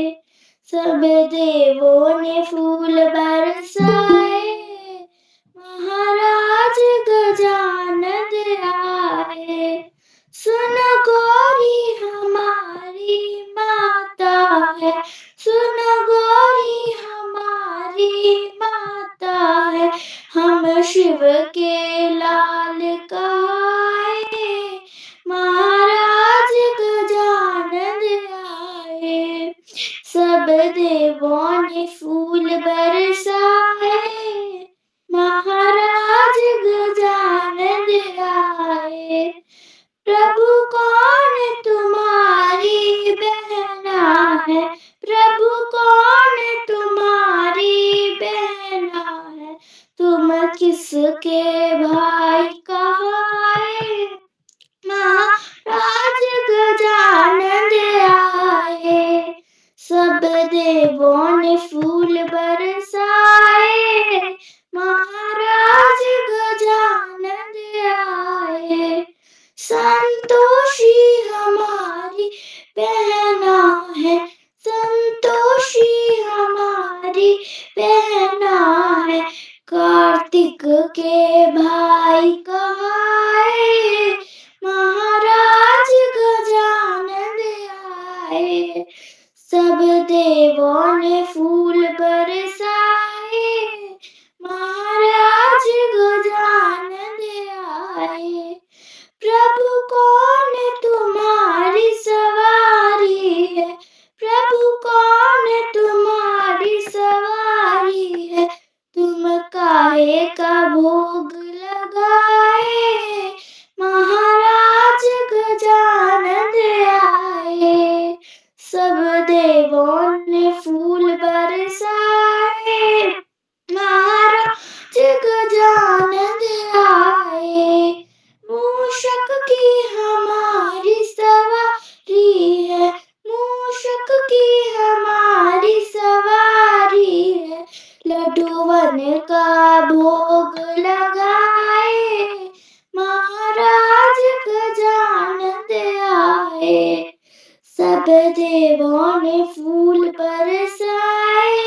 अब देवों ने फूल बरसाए,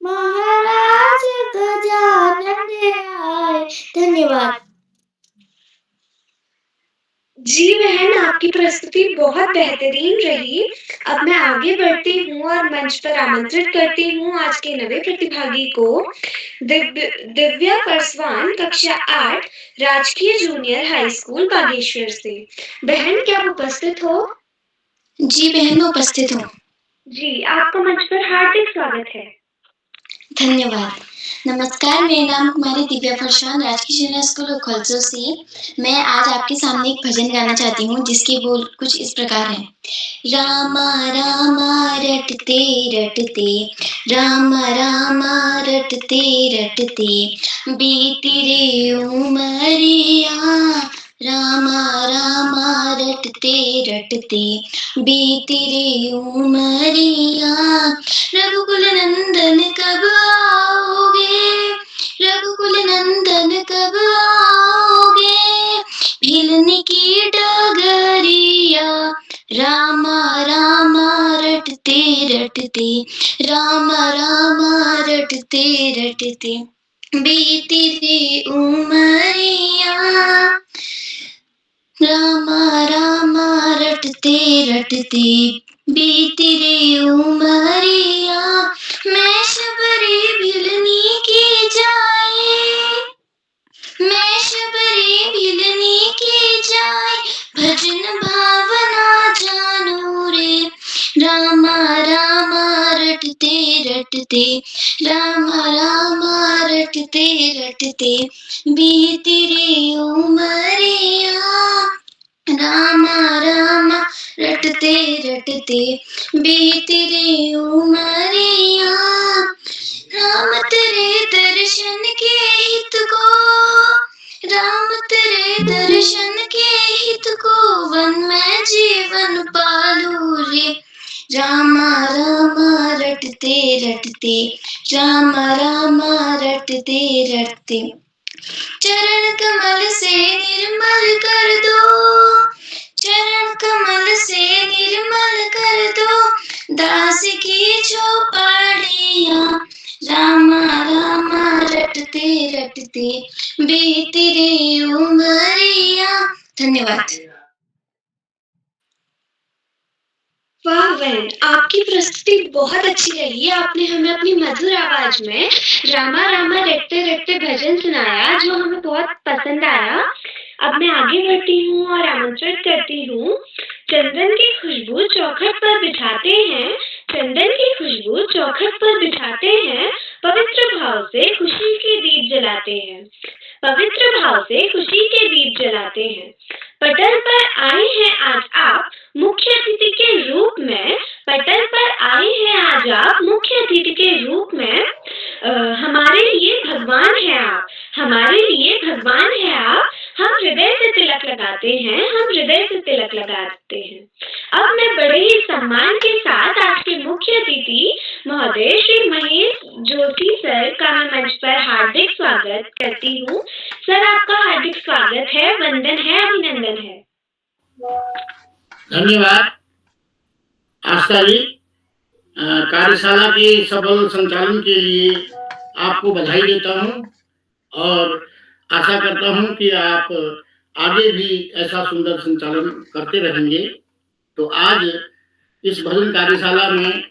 महाराज गजानन आए। धन्यवाद। जी बहन, आपकी प्रस्तुति बहुत बेहतरीन रही। अब मैं आगे बढ़ती हूँ और मंच पर आमंत्रित करती हूँ आज के नवे प्रतिभागी को, दिव्या परसवान, कक्षा 8, राजकीय जूनियर हाई स्कूल बागेश्वर से। बहन, क्या आप उपस्थित हो? जी बहन, मैं उपस्थित हूँ। जी, आपका मंच पर हार्दिक स्वागत है। धन्यवाद। नमस्कार, मेरा नाम कुमारी दिव्या परसवान, राजकीय जूनियर स्कूल उखलसो से। मैं आज आपके सामने एक भजन गाना चाहती हूँ जिसके बोल कुछ इस प्रकार हैं। रामा रामा रटते रटते, रामा रामा रटते रटते, बीती रे उमरिया, रामा रामा रटते रटते, बीती रे उमरिया, रघुकुल नंदन कब आओगे, रघुकुल नंदन कब आओगे, भिलनी की डगरिया, रामा रामा रटते रटते, रामा रामा रटते रटते, बीती रे उमरिया, रामा रामा रटते रटते, बीती रे उमरिया, मैं शबरी भिलनी की जाए, मैं शबरी भिलनी की जाए, भजन भावना जानू रे, रामा रामा रटते रटते, रामा रामा रटते रटते, बीती रे उमरिया, रामा रामा रटते रटते, बीती रे उमरिया, राम तेरे दर्शन के हित को, राम तेरे दर्शन के हित को, वन में जीवन पालू रे, रामा रामा रटते रटते, रामा रामा रटते रटते, चरण कमल से निर्मल कर दो, चरण कमल से निर्मल कर दो, दास की झोपड़िया, रामा रामा रटते रटते, बीती रे उमरिया। धन्यवाद। वाह बहन, आपकी प्रस्तुति बहुत अच्छी रही। आपने हमें अपनी मधुर आवाज में रामा रामा रटते रटते भजन सुनाया जो हमें बहुत पसंद आया। अब मैं आगे बढ़ती हूँ और आमंत्रित करती हूँ, चंदन की खुशबू चौखट पर बिठाते हैं, चंदन की खुशबू चौखट पर बिठाते हैं, पवित्र भाव से खुशी के दीप जलाते हैं, पवित्र भाव से खुशी के दीप जलाते हैं। पटल पर आए हैं आज आप मुख्य अतिथि के रूप में, पटल पर आए हैं आज आप मुख्य अतिथि के रूप में, हमारे लिए भगवान है आप, हमारे लिए भगवान है आप, हम हृदय से तिलक लगाते हैं, हम हृदय से तिलक लगाते हैं। अब मैं बड़े ही सम्मान के साथ आज के मुख्य अतिथि महोदय श्री महेश जोशी सर का मैं मंच पर हार्दिक स्वागत करती हूँ। सर, आपका हार्दिक स्वागत है, वंदन है, अभिनंदन है। धन्यवाद आस्था जी। कार्यशाला के सफल संचालन के लिए आपको बधाई देता हूँ और आशा करता हूँ कि आप आगे भी ऐसा सुंदर संचालन करते रहेंगे। तो आज इस भजन कार्यशाला में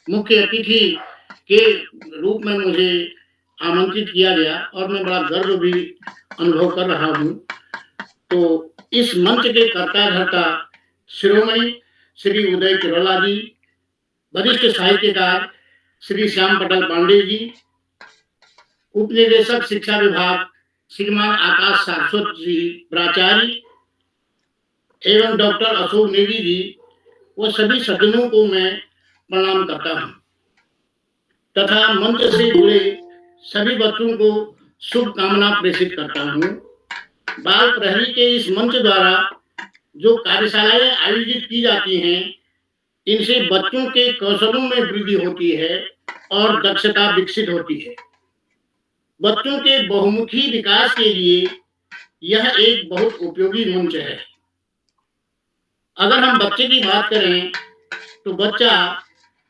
मुख्य अतिथि के रूप में मुझे आमंत्रित किया गया और मैं बड़ा गर्व भी अनुभव कर रहा हूँ। तो इस मंच के कर्ता धर्ता शिरोमणि श्री उदय किरोला जी, वरिष्ठ साहित्यकार श्री श्याम पटल पांडे जी, उपनिदेशक शिक्षा विभाग श्रीमान आकाश सारस्वत जी प्राचार्य एवं डॉक्टर अशोक नेगी जी, वो सभी सज्जनों को मैं प्रणाम करता हूँ तथा मंच से जुड़े सभी बच्चों को शुभकामना प्रेषित करता हूँ। बाल प्रहरी के इस मंच द्वारा जो कार्यशालाएं आयोजित की जाती हैं, इनसे बच्चों के कौशलों में वृद्धि होती है और दक्षता विकसित होती है। बच्चों के बहुमुखी विकास के लिए यह एक बहुत उपयोगी मंच है। अगर हम बच्चे की बात करें तो बच्चा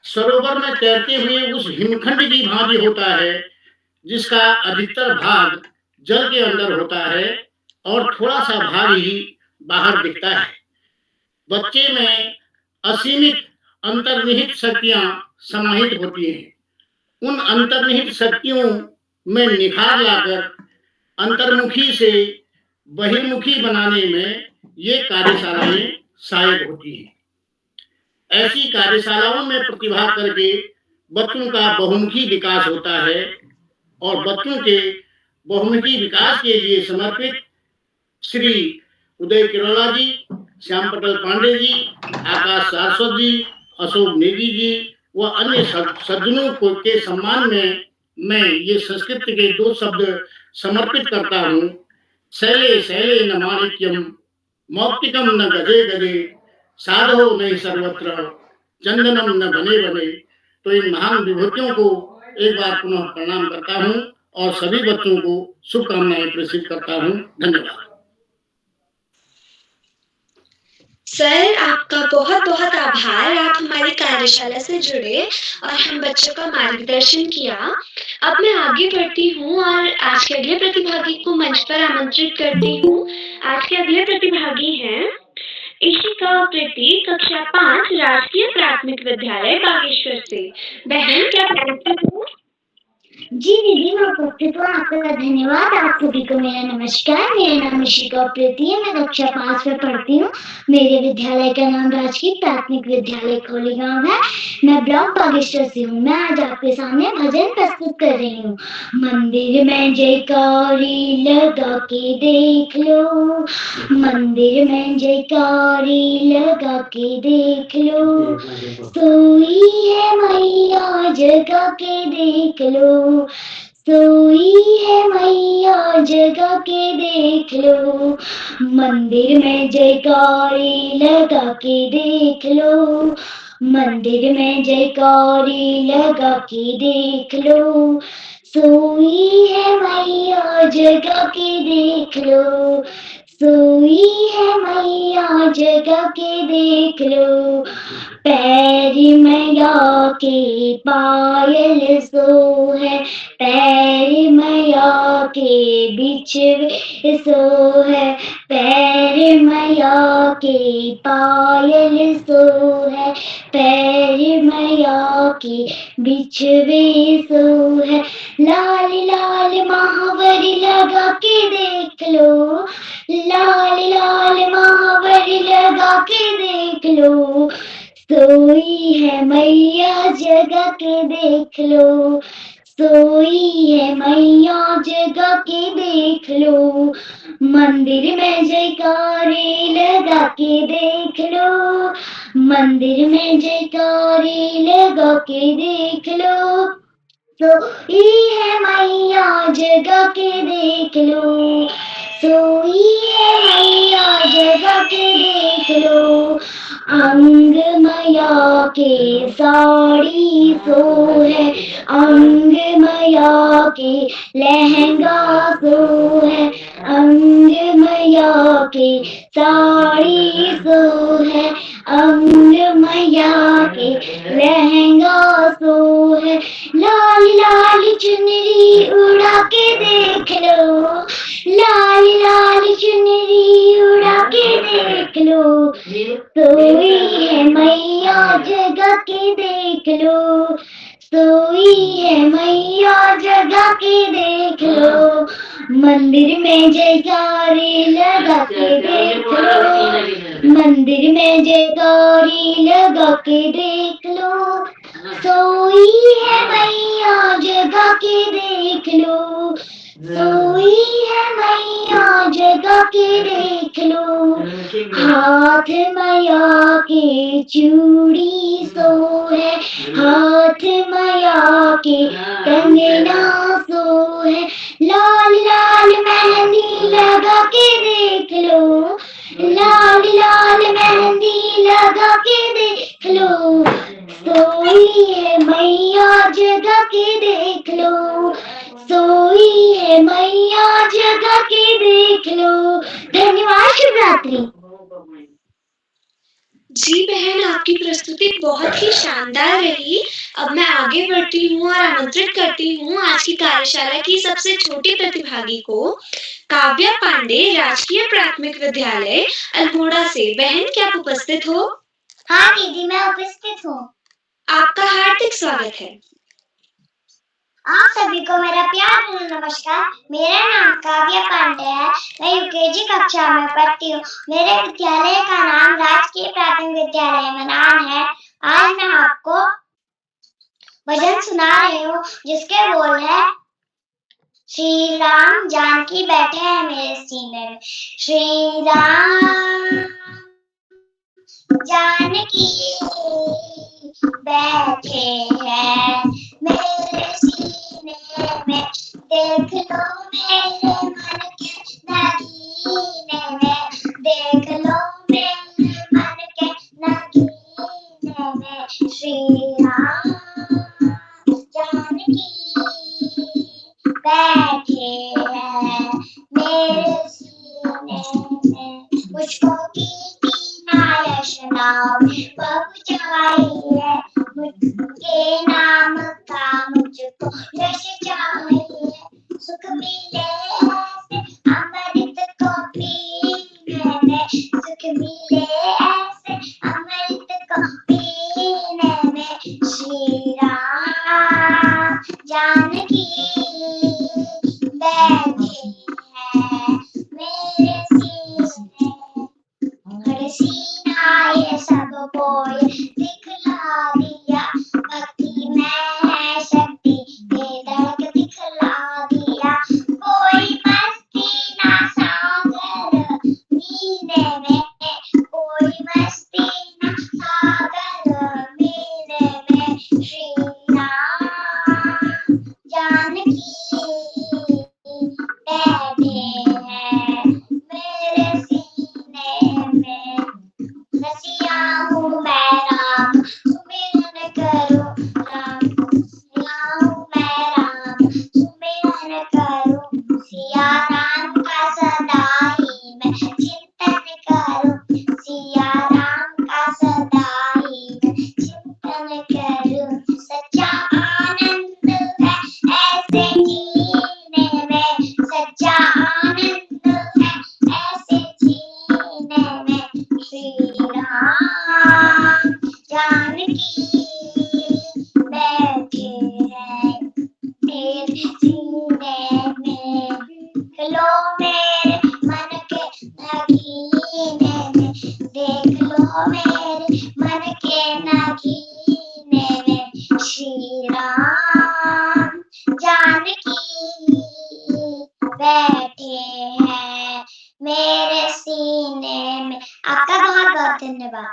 सरोवर में तैरते हुए उस हिमखंड की भांति होता है जिसका अधिकतर भाग जल के अंदर होता है और थोड़ा सा भाग ही बाहर दिखता है। बच्चे में असीमित अंतर्निहित शक्तियां समाहित होती हैं। उन अंतर्निहित शक्तियों में निखार लाकर अंतर्मुखी से बहिर्मुखी बनाने में ये कार्यशालाएं सहायक होती हैं। ऐसी कार्यशालाओं में प्रतिभा करके बच्चों का बहुमुखी विकास होता है और बच्चों के बहुमुखी विकास के लिए समर्पित श्री उदय किरोला जी, श्याम पटेल पांडे जी, आकाश सारस्वत जी, अशोक नेगी जी व अन्य सज्जनों के सम्मान में मैं ये संस्कृत के 2 शब्द समर्पित करता हूँ। शैले शैले न माणिक्यम मौक्तिकम न गजे गजे साधो नहीं सर्वत्र चंदनम न बने बने। तो इन महान विभूतियों को एक बार पुनः प्रणाम करता हूँ और सभी बच्चों को शुभकामनाएं प्रेषित करता हूँ। धन्यवाद। सर, आपका बहुत बहुत आभार। आप हमारी कार्यशाला से जुड़े और हम बच्चों का मार्गदर्शन किया। अब मैं आगे बढ़ती हूँ और आज के अगले प्रतिभागी को मंच पर आमंत्रित करती हूँ। आज के अगले प्रतिभागी हैं इशिका प्रीति, कक्षा 5, राजकीय प्राथमिक विद्यालय बागेश्वर से। बहन, क्या उपस्थित हो? जी दीदी, मैं उपस्थित हूँ। आपका धन्यवाद। आप सभी को मेरा नमस्कार। मेरा नाम इशिका प्रीति है। मैं कक्षा 5 में पढ़ती हूँ। मेरे विद्यालय का नाम राजकीय प्राथमिक विद्यालय खोली गांव है। मैं ब्लॉक बागेश्वर से हूँ। मैं आज आपके सामने भजन प्रस्तुत कर रही हूँ। मंदिर में जयकारी लगा के देख लो, मंदिर में जयकारी लगा के देख लो, सोई है मैया जगा के देख लो, सोई है मैया जगा के देख लो, मंदिर में जयकारी लगा के देख लो, मंदिर में जयकारी लगा के देख लो, सोई है मैया जगा के देख लो, सोई है मैया जगा के देख लो, पैर मैया के पायल सो है, पैर मैया के बिछवे सो है, पैर मैया के पायल सो है, पैर मैया के बिछवे सो है, लाल लाल महावरी लगा के देख लो, लाल लाल महावरी लगा के देख लो, सोई है मैया जगा के देख लो, सोई है मैया जगा के देख लो, मंदिर में जयकारी लगा के देख लो, मंदिर में जयकारी लगा के देख लो, सोई है मैया जगा के देख लो, सोई है मैया जगा के देख लो, अंग मैया के साड़ी सो है, अंग मैया के लहंगा सो है, अंग मैया के साड़ी सो है, अंग मैया के लहंगा सो है, लाल लाल चुनरी उड़ा के देख लो, लाल लाल चुनरी उड़ा के देख लो, सोई है मैया जगा के देख लो, सोई है मैया जगा के देख लो, मंदिर में जयकारी लगा के देख लो, मंदिर में जयकारी लगा के देख लो, सोई है मैया जगा के देख लो, सोई है मैया जगा के देख लो, हाथ मैया के चूड़ी सो है, हाथ मैया के कंगना सो है, लाल लाल मेहंदी लगा के देख लो, लाल लाल मेहंदी लगा के देख लो, सोई है मैया जगा के देख लो, सोई है मैया जगा के देख लो। धन्यवाद। शिवरात्रि। जी बहन, आपकी प्रस्तुति बहुत ही शानदार रही। अब मैं आगे बढ़ती हूँ और आमंत्रित करती हूँ आज की कार्यशाला की सबसे छोटी प्रतिभागी को, काव्या पांडे, राजकीय प्राथमिक विद्यालय अल्मोड़ा से। बहन, क्या आप उपस्थित हो? हाँ दीदी, मैं उपस्थित हूँ। आपका हार्दिक स्वागत है। आप सभी को मेरा प्यार भरा नमस्कार। मेरा नाम काव्या पांडे है। मैं यूकेजी कक्षा में पढ़ती हूँ। मेरे विद्यालय का नाम राजकीय प्राथमिक विद्यालय मनान है। आज मैं आपको भजन सुना रही हूँ जिसके बोल है, श्री राम जानकी बैठे हैं मेरे सीने में। श्री राम जानकी बैठे हैं मेरे सीने में। देख लो मेरे मन के नगीने में। देख लो मेरे मन के नगीने में। श्री राम जानकी बैठे हैं मेरे सीने में। मुझको नाम पहुँचाई है, मुझके नाम का मुझको यश चाहिए। सुख मिले ऐसे अमृत को पीने में। सुख मिले ऐसे अमृत को पीने में। श्री राम जानकी बैठे हैं मेरे सीने में। सीना ये सब कोई दिखला दिया। भक्ति में है शक्ति ये धड़क दिखला दिया। कोई मस्ती ना सागर मीने में। कोई मस्ती ना सागर मीने में। श्री राम जानकी बैठे हैं मेरे सीने में। रसिया हूँ मैं राम सुमिरन करो राम। रसिया हूँ मैं राम सुमिरन करो। सिया राम का सदा ही मैं चिंतन करूं। सिया राम का सदा ही मैं चिंतन करूं। सच्चा आनंद है ऐसे जीने में। सच्चा आनंद है ऐसे जीने में। श्री राम जानकी बैठे हैं मेरे सीने में। लो मेरे मन के नगीने में। देख लो मेरे मन के नगीने में। श्री राम जानकी बैठे हैं मेरे सीने में। आपका बहुत बहुत धन्यवाद।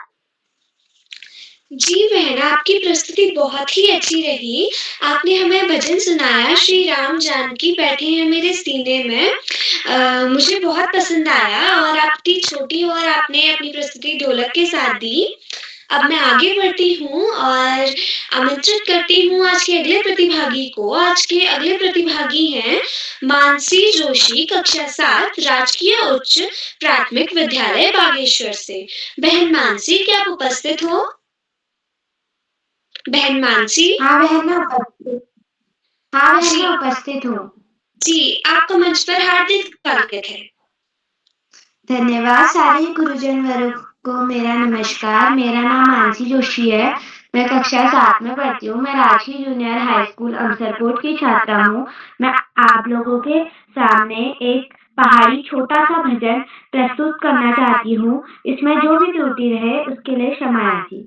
जी बहन, आपकी प्रस्तुति बहुत ही अच्छी रही। आपने हमें भजन सुनाया, श्री राम जानकी बैठे हैं मेरे सीने में। मुझे बहुत पसंद आया और आपकी छोटी और आपने अपनी प्रस्तुति ढोलक के साथ दी। अब मैं आगे बढ़ती हूँ और आमंत्रित करती हूँ आज के अगले प्रतिभागी को। आज के अगले प्रतिभागी हैं मानसी जोशी, कक्षा 7, राजकीय उच्च प्राथमिक विद्यालय बागेश्वर से। बहन मानसी, क्या आप उपस्थित हो? बहन मानसी? हाँ बहन, मैं उपस्थित हूँ। जी, आपका मंच पर हार्दिक स्वागत है। धन्यवाद। सारे गुरुजन वर्ग को मेरा नमस्कार। मेरा नाम मानसी जोशी है। मैं कक्षा 7 में पढ़ती हूँ। मैं राजकीय जूनियर हाई स्कूल अमसरकोट की छात्रा हूँ। मैं आप लोगों के सामने एक पहाड़ी छोटा सा भजन प्रस्तुत करना चाहती हूँ। इसमें जो भी त्रुटि रहे उसके लिए क्षमा याची।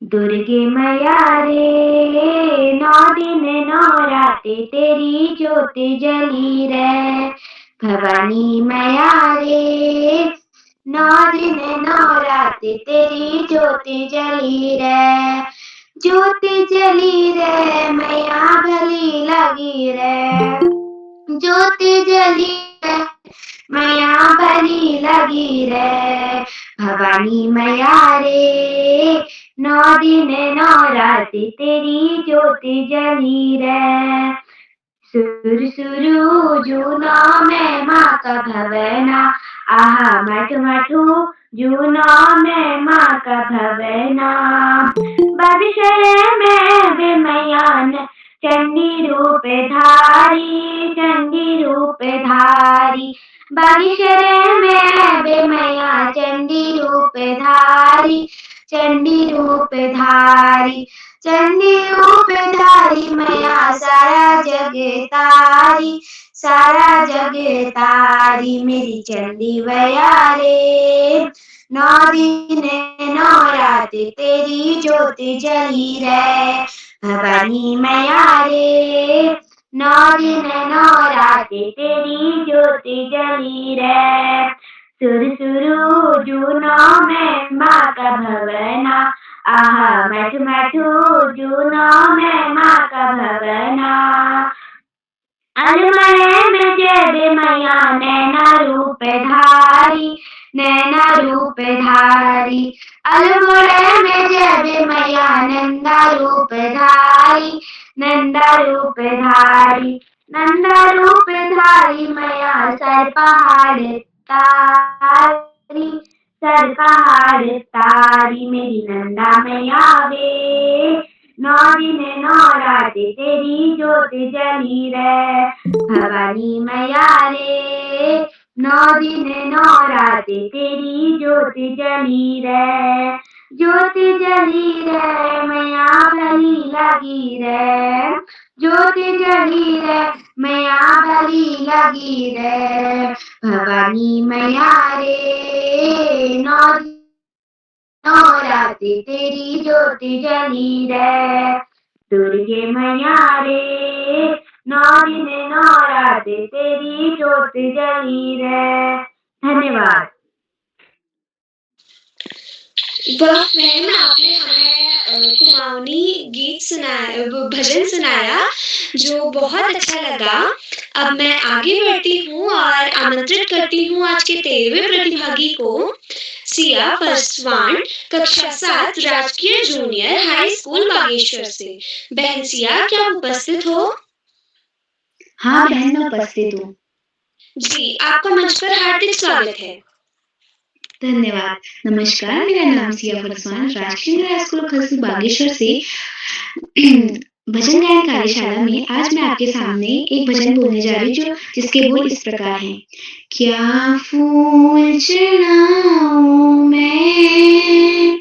दुर्गे मैया रे 9 दिन 9 रातें तेरी ज्योत जली रे। भवानी मैया रे 9 दिन 9 रातें तेरी ज्योत जली रे। ज्योत जली रे मैया भली लगी रे। ज्योत जली रे मैया भली लगी रे। भवानी मैया रे 9 दिन 9 रातें तेरी ज्योत जली रे। सुर सुरु जूना में माँ का भवना। आहा मठ मठू जूनों में माँ का भवना, बागेश्वर में वे मैया चंडी रूप धारी, चंडी रूप धारी। बागेश्वर में वे मैया चंडी रूप धारी, चंडी रूप धारी। चंडी रूप धारी मैया सारा जग तारी, सारा जग तारी। मेरी चंडी वैया रे, 9 दिन 9 रात तेरी ज्योति जली रे, भवानी मैया रे। 9 दिन 9 रात तेरी ज्योति जली रे, सुरसुरु जूनों में माँ का भवना, आहा मैठू मैठू जूनों में माँ का भवना। अलमय में जय मैया नैना रूप धारी, नैना रूप धारी। अलमय में जय मैया नंदा रूप धारी, नंदा रूप धारी। नंदा रूप धारी मैया सर पहाड़ तारी, सर पहाड़ तारी। मेरी नंदा मैया वे, 9 दिन 9 रात तेरी ज्योति जली रे, भवानी मैया रे। 9 दिन 9 रात तेरी ज्योति जली रे, ज्योति जली रे मैया भली लगी रे, ज्योति जली रे मैया भली लगी रे, भवानी मैया रे। 9 रात तेरी ज्योति जली रे, दुर्गे मैया रे। 9 दिन 9 रात तेरी ज्योति जली रे। धन्यवाद। वाह मैम, आपने हमें कुमाऊनी गीत सुनाया, भजन सुनाया जो बहुत अच्छा लगा। अब मैं आगे बढ़ती हूँ और आमंत्रित करती हूँ आज के 13वें प्रतिभागी को, सिया पासवान, कक्षा 7 राजकीय जूनियर हाई स्कूल बागेश्वर से। बहन सिया, क्या आप उपस्थित हो? हाँ बहन, मैं उपस्थित हूँ। जी, आपका मंच पर हार्दिक स्वागत है। धन्यवाद। नमस्कार, मेरा नाम सिया पासवान, राजकीय हाई स्कूल खसू बागेश्वर से भजन गायन कार्यशाला में आज मैं आपके सामने एक भजन बोलने जा रही हूँ जिसके बोल इस प्रकार हैं। क्या फूल चढ़ाऊं मैं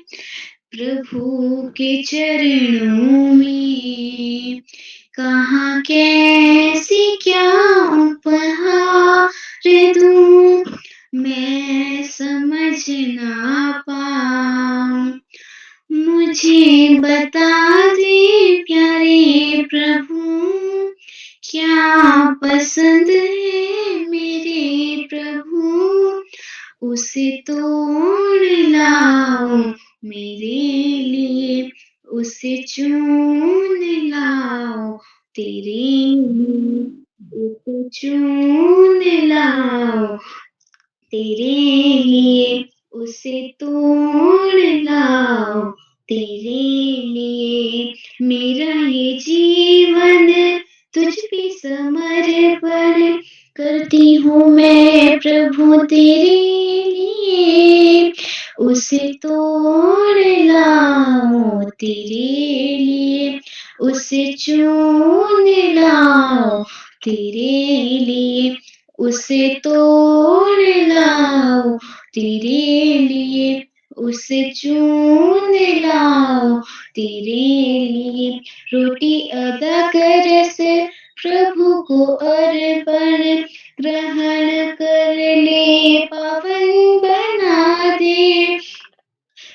प्रभु के चरणों में, कहाँ कैसी क्या उपहार दूं मैं समझ ना पाऊं। मुझे बता दे प्यारे प्रभु, क्या पसंद है मेरे प्रभु, उसे तोड़ लाओ मेरे लिए, उसे चुन लाओ तेरे लिए, उसे चुन लाओ तेरे लिए, उसे तोड़ लाओ तेरे लिए। मेरा ये जीवन तुझ पे समर्पण करती हूँ मैं प्रभु तेरे लिए, उसे तोड़ लाओ तेरे लिए, उसे चुन लाओ तेरे लिए, उसे तोड़ लाओ तेरे लिए, उसे चुन लाओ तेरे लिए। रोटी अदा कर से प्रभु को अर्पण ग्रहण कर ले, पावन बना दे।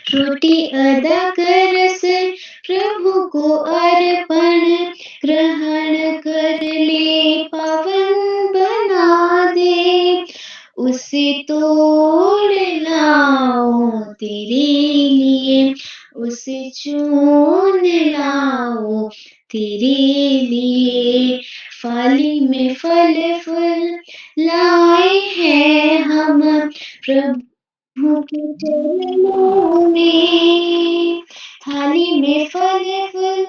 रोटी अदा कर से प्रभु को अर्पण ग्रहण कर ले, पावन बना दे। उसे तोड़ लाओ तेरे लिए, उसे चुन लाओ तेरे लिए। फाली में फल फूल लाए हैं हम प्रभु के चरणों में, थाली में फल फूल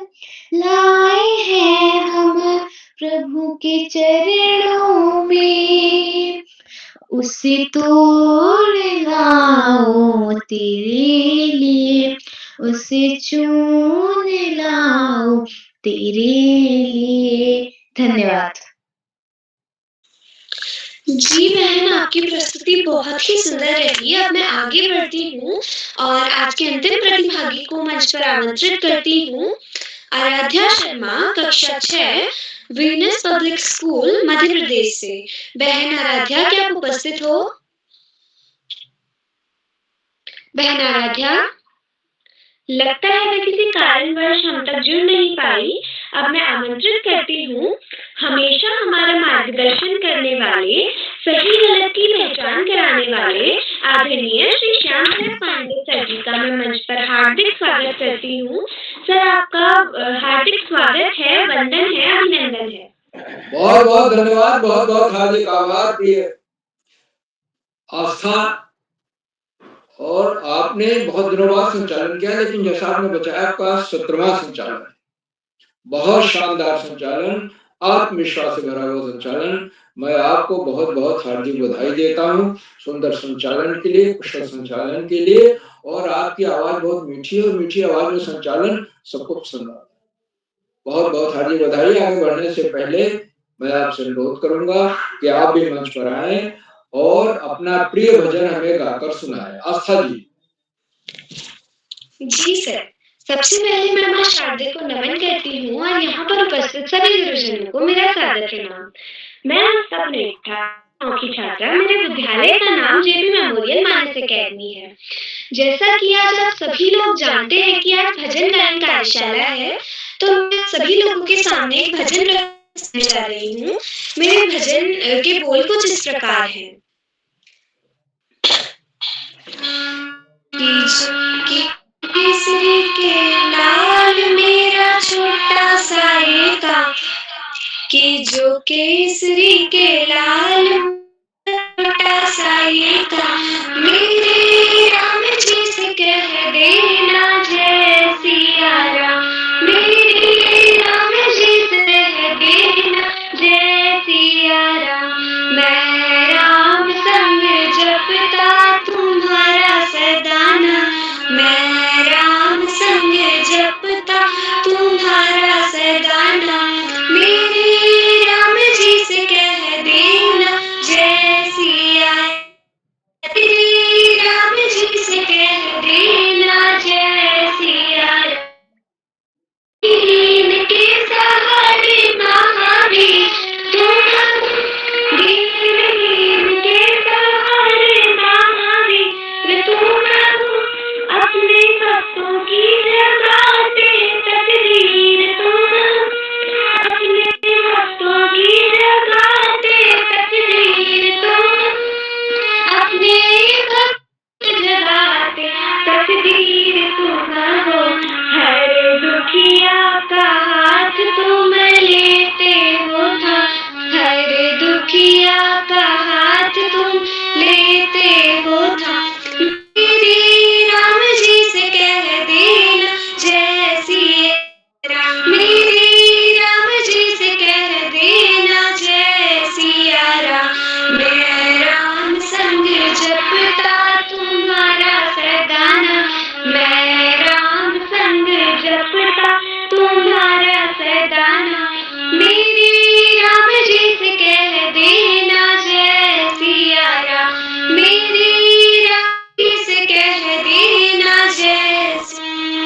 लाए हैं हम प्रभु के चरणों में, उसे तोड़ लाओ तेरे लिए, उसे चुन लाओ तेरे लिए। धन्यवाद। जी बहन, आपकी प्रस्तुति बहुत ही सुंदर रही। अब मैं आगे बढ़ती हूँ और आज के अंतिम प्रतिभागी को मंच पर आमंत्रित करती हूँ। आराध्या शर्मा, कक्षा 6, Venus public school, Madhya Pradesh से। बहन आराध्या, क्या आप उपस्थित हो? बहन आराध्या, लगता है वह किसी कारणवश हम तक जुड़ नहीं पाई। अब मैं आमंत्रित करती हूँ हमेशा हमारा मार्गदर्शन करने वाले, सही गलत की पहचान कराने वाले आदरणीय श्री श्याम शरद पांडे सर जी का मैं मंच पर हार्दिक स्वागत करती हूँ। सर, आपका हार्दिक स्वागत है, वंदन है, अभिनंदन है। बहुत बहुत धन्यवाद, बहुत बहुत हार्दिक आभार प्रिय आस्था। और आपने बहुत दिनों बाद संचालन किया, लेकिन जैसा आपने बताया आपका 17वां संचालन है। बहुत शानदार संचालन, आत्मविश्वास से भरा हुआ संचालन। मैं आपको बहुत बहुत हार्दिक बधाई देता हूँ सुंदर संचालन के लिए, कुशल संचालन के लिए। और आपकी आवाज बहुत मीठी है और मीठी आवाज में संचालन सबको पसंद आता है। बहुत बहुत हार्दिक बधाई। आगे बढ़ने से पहले मैं आपसे अनुरोध करूंगा कि आप भी मंच पर आए और अपना प्रिय भजन हमें गाकर सुनाएं। आस्था जी। जी सर, सबसे पहले मैं मां शारदे को नमन करती हूँ और यहाँ पर उपस्थित सभी गुरुजनों को मेरा सादर प्रणाम। मैं की छात्रा, मेरे विद्यालय का नाम जेपी मेमोरियल मानस एकेडमी है। जैसा कि आज आप सभी लोग जानते हैं कि आज भजन गायन कार्यशाला है, तो मैं सभी लोगों के सामने एक भजन प्रस्तुत करने जा रही हूँ। मेरे भजन के बोल कुछ इस प्रकार हैं। केसरी के लाल मेरा छोटा सा एका, कि जो केसरी के लाल छोटा सा एका, मेरे राम जी से कह देना जय सिया राम, मेरे राम जी से कह देना जय सिया राम। मैं राम संग जपता तुम्हारा सदाना, मैं राम संग जपता तुम्हारा सदाना, मेरे राम जी से कह देना जय सिया, तेरे राम जी से कह देना जय सिया। दीन के सहारे महावीर तुम, दीन के सहारे महावीर तुम, अपने भक्तों की जगाते तकदीर तुम, अपने भक्तों की जगाते तकदीर तुम, अपने भक्त जगाते तकदीर तुम हो। हर दुखिया का हाथ तुम लेते हो था, हर दुखिया का हाथ तुम लेते हो था, मेरे राम जी से कह देना जय सिया राम, मेरे राम जी से कह देना जय सिया राम। मैं राम संग जपता तुम्हारा सदाना, मैं राम संग जपता तुम्हारा सदाना, मेरे राम जी से कह देना जय सिया राम, मेरे राम जी से कह देना जय सिया।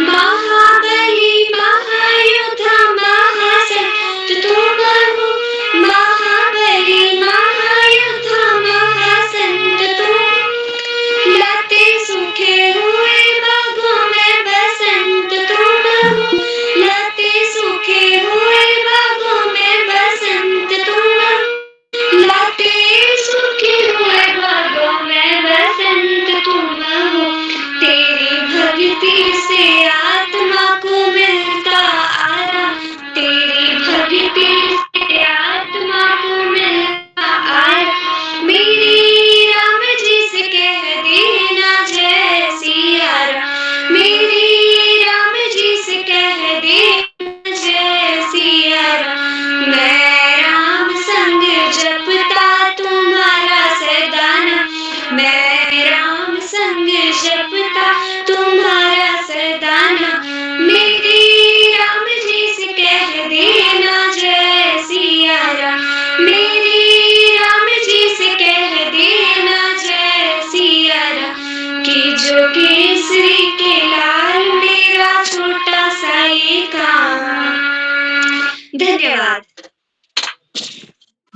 महाबली महायोद्धा महासंत तुम हो, महाबली महायोद्धा महासंत तुम, लाते सूखे हुए बागों में बसंत तुम हो, लाते सूखे हुए बागों में बसंत तुम, लाते सूखे हुए बागों में बसंत तुम हो। तेरी भक्ति से आत्मा को मिलता आराम, तेरी भक्ति से आत्मा को मिलता आराम, मेरे राम जी से कह देना जय सिया राम, मेरे राम जी से कह देना जय सिया राम। मैं राम संग जपता तुम्हारा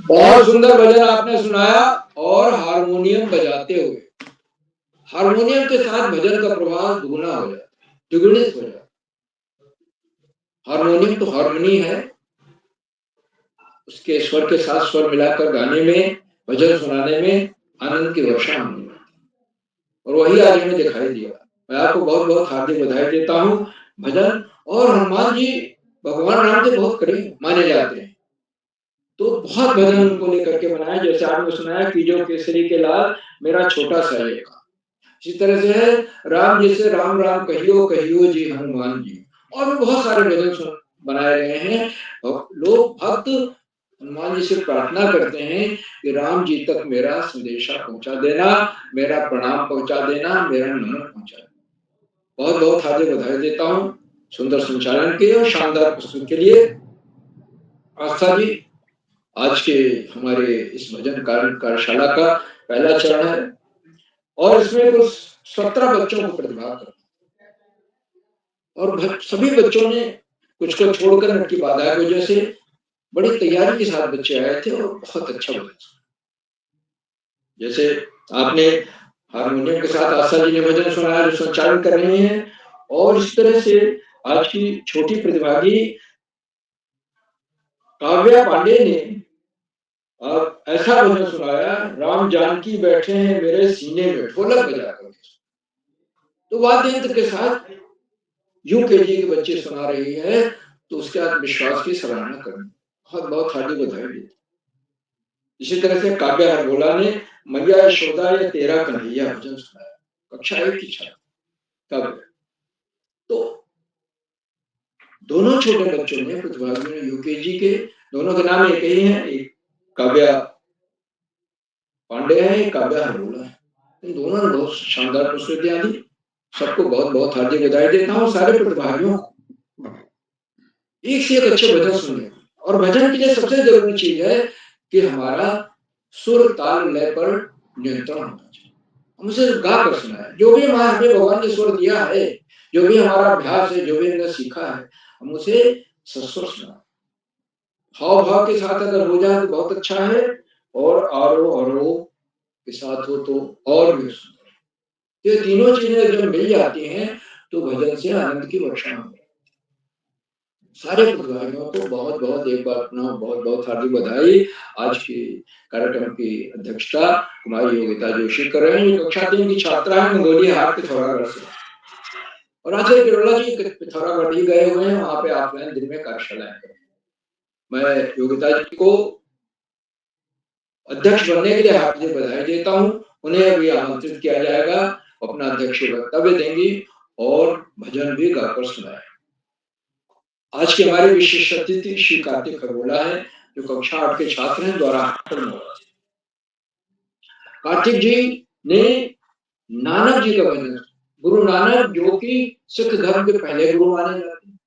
बहुत सुंदर भजन आपने सुनाया और हारमोनियम बजाते हुए। हारमोनियम के साथ भजन का प्रभाव दुगुना हो जाता है, द्विगुणित हो जाता है। हारमोनियम तो हारमोनी है, उसके स्वर के साथ स्वर मिलाकर गाने में, भजन सुनाने में आनंद की वर्षा होने लगती है। और वही आज हमें दिखाई दिया। मैं आपको बहुत बहुत हार्दिक बधाई देता हूँ। भजन और हनुमान जी भगवान राम के बहुत करीब माने जाते हैं, तो बहुत भजन उनको लेकर के बनाए। जैसे आपने सुनाया कि जो केसरी के लाल मेरा छोटा सा ये काम, इसी तरह से है राम जैसे राम राम कहियो कहियो जी हनुमान जी, और भी बहुत सारे भजन बनाए गए हैं। और लोग भक्त हनुमान जी से प्रार्थना करते हैं कि राम जी तक मेरा संदेशा पहुंचा देना, मेरा प्रणाम पहुंचा देना, मेरा नमन पहुंचा देना। बहुत बहुत हार्दिक बधाई देता हूँ सुंदर संचालन के और शानदार प्रस्तुति के लिए। आस्था जी, आज के हमारे इस भजन कार्यशाला का पहला चरण है और इसमें कुछ 17 बच्चों को प्रतिभाग करना, और सभी बच्चों ने कुछ को छोड़कर उनकी बाधा की वजह से बड़ी तैयारी के साथ बच्चे आए थे और बहुत अच्छा भजन। जैसे आपने हारमोनियम के साथ आशा जी ने भजन सुनाया जो संचालन कर रहे हैं, और इस तरह से आज की छोटी प्रतिभागी काव्या पांडे ने ऐसा भजन सुनाया, राम जानकी बैठे हैं मेरे सीने में ढोलक बजाकर। तो वाद्य यंत्र के साथ यूकेजी के बच्चे सुना रही है, तो उसके आत्मविश्वास की सराहना करनी, बहुत बहुत हार्दिक बधाई देती। इसी तरह से काव्या हरगोला ने मैया यशोदा या तेरा कन्हैया भजन सुनाया, कक्षा 1 की छात्रा काव्या। तो दोनों छोटे बच्चों ने, प्रतिभागियों ने यूकेजी के, दोनों के नाम एक ही हैं, एक काव्या पांडे है, एक काव्या हरगोला है। इन दोनों ने बहुत शानदार प्रस्तुतियां दी। सबको बहुत बहुत हार्दिक बधाई देता हूँ। सारे प्रतिभागियों को एक से एक अच्छे भजन सुने, और भजन के लिए सबसे जरूरी चीज है कि हमारा सुर ताल लय पर नियंत्रण होना चाहिए। हम उसे गा कर सुनाए, जो भी हमें भगवान ने स्वर दिया है, जो भी हमारा अभ्यास है, जो भी हमने सीखा है, हम उसे सस्वर सुनाए। हाव भाव के साथ अगर हो जाए तो बहुत अच्छा है, और आरोह के साथ हो तो और भी सुंदर। ये तीनों चीजें जब मिल जाती हैं तो भजन से आनंद की वर्षा होती है। सारे प्रतिभागियों को बहुत बहुत एक बार पुनः बहुत बहुत हार्दिक बधाई। आज के कार्यक्रम की अध्यक्षता हमारी योगिता जोशी कर रहे हैं। कक्षा 3 की छात्रा है मंगोली हाट पिथौरागढ़ से, और आज केरला जी पिथौरागढ़ ही गए हुए हैं, वहां पे ऑफलाइन दिन में कार्यशालाएं कर रहे हैं। मैं योगिता जी को अध्यक्ष बनने के लिए हार्दिक बधाई देता हूँ। उन्हें अभी आमंत्रित किया जाएगा, अपना अध्यक्ष वक्तव्य देंगी और भजन भी गाकर सुनाए। आज के हमारे विशेष अतिथि श्री कार्तिक खरगोला है, जो कक्षा 8 के छात्र हैं, द्वारा कार्तिक जी ने नानक जी का भजन, गुरु नानक जो कि सिख धर्म के पहले गुरु माने जाते हैं,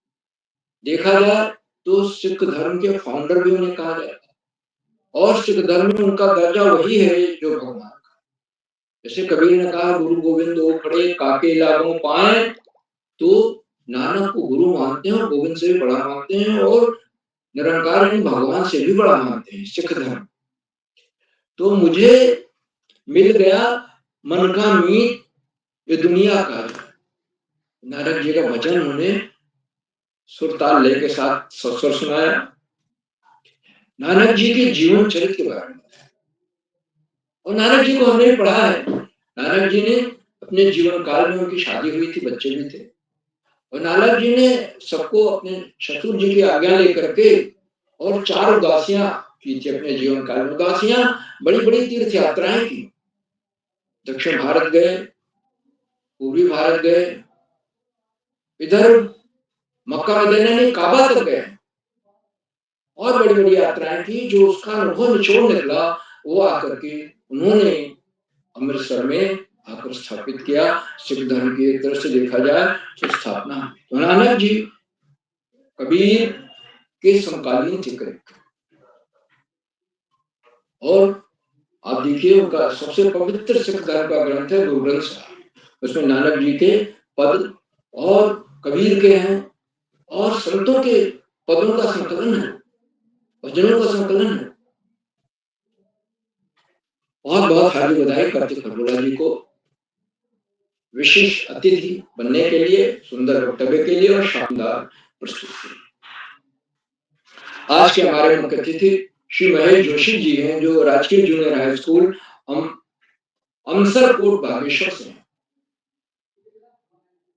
देखा जाए तो सिख धर्म के फाउंडर भी उन्हें कहा जाता है, और सिख धर्म में उनका दर्जा वही है जो भगवान का। जैसे कबीर ने कहा गुरु गोविंद ओ खड़े काके लागों पाए, तो नानक को गुरु मानते हैं और गोविंद से भी बड़ा मानते हैं, और निरंकार भगवान से भी बड़ा मानते हैं सिख धर्म। तो मुझे मिल गया मन का मीत ये दुनिया का। नानक जी का भजन उन्होंने सुर ताल लय के साथ सस्वर सुनाया। नानक जी के जीवन चरित्र के बारे में, और नानक जी को हमने पढ़ा है। नानक जी ने अपने जीवन काल में, उनकी शादी हुई थी, बच्चे भी थे, और नानक जी ने सबको अपने ससुर जी की आज्ञा लेकर के और 4 उदासियां की थी अपने जीवन काल में। उदासियां बड़ी बड़ी तीर्थ यात्राएं की। दक्षिण भारत गए, पूर्वी भारत गए, इधर मक्का मदीना में काबा तक गए, और बड़ी बड़ी यात्राएं की। जो उसका अनुभव निचोड़ निकला वो आकर के उन्होंने अमृतसर में आकर स्थापित किया। सिख धर्म की एक तरह से देखा जाए तो स्थापना। तो नानक जी कबीर के समकालीन थे करीब, और आप देखिए उनका सबसे पवित्र सिख धर्म का ग्रंथ है गुरु ग्रंथ साहिब। उसमें नानक जी के पद और कबीर के हैं, और संतों के पदों का संकलन है, भजनों का संकलन है। बहुत बहुत हार्दिक बधाई कार्तिक खरबोला जी को विशेष अतिथि बनने के लिए, सुंदर वक्तव्य के लिए और शानदार प्रस्तुति के लिए। आज के हमारे मुख्य अतिथि श्री महेश जोशी जी हैं, जो राजकीय जूनियर हाई स्कूल अमसरकोट बागेश्वर से हैं।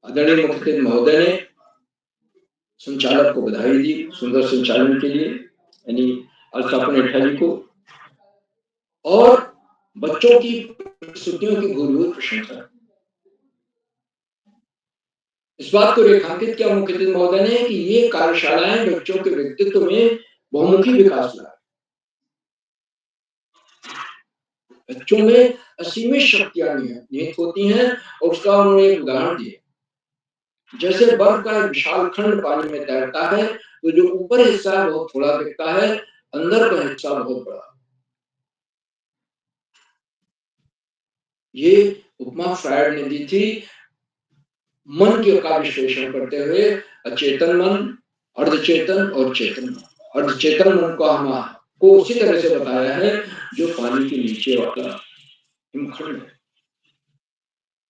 आदरणीय मुख्य अतिथि महोदय ने संचालक को बधाई दी सुंदर संचालन के लिए, यानी अल्ताफ नेठा जी को, और बच्चों की प्रस्तुतियों की भूरिभूत प्रशंसा। इस बात को रेखांकित किया मुख्य अतिथि महोदय ने कि ये कार्यशालाएं बच्चों के व्यक्तित्व में बहुमुखी विकास लाए। बच्चों में असीमित शक्तियां निहित होती हैं और उसका उन्होंने एक उदाहरण दिया। जैसे बर्फ का एक विशाल खंड पानी में तैरता है तो जो ऊपर हिस्सा बहुत थोड़ा दिखता है, अंदर का हिस्सा बहुत बड़ा। ये उपमा फ्रायड ने दी थी मन के का विश्लेषण करते हुए अचेतन मन, अर्धचेतन और चेतन मन। अर्धचेतन मन को उसी तरह से बताया है जो पानी के नीचे वाला हिमखंड है,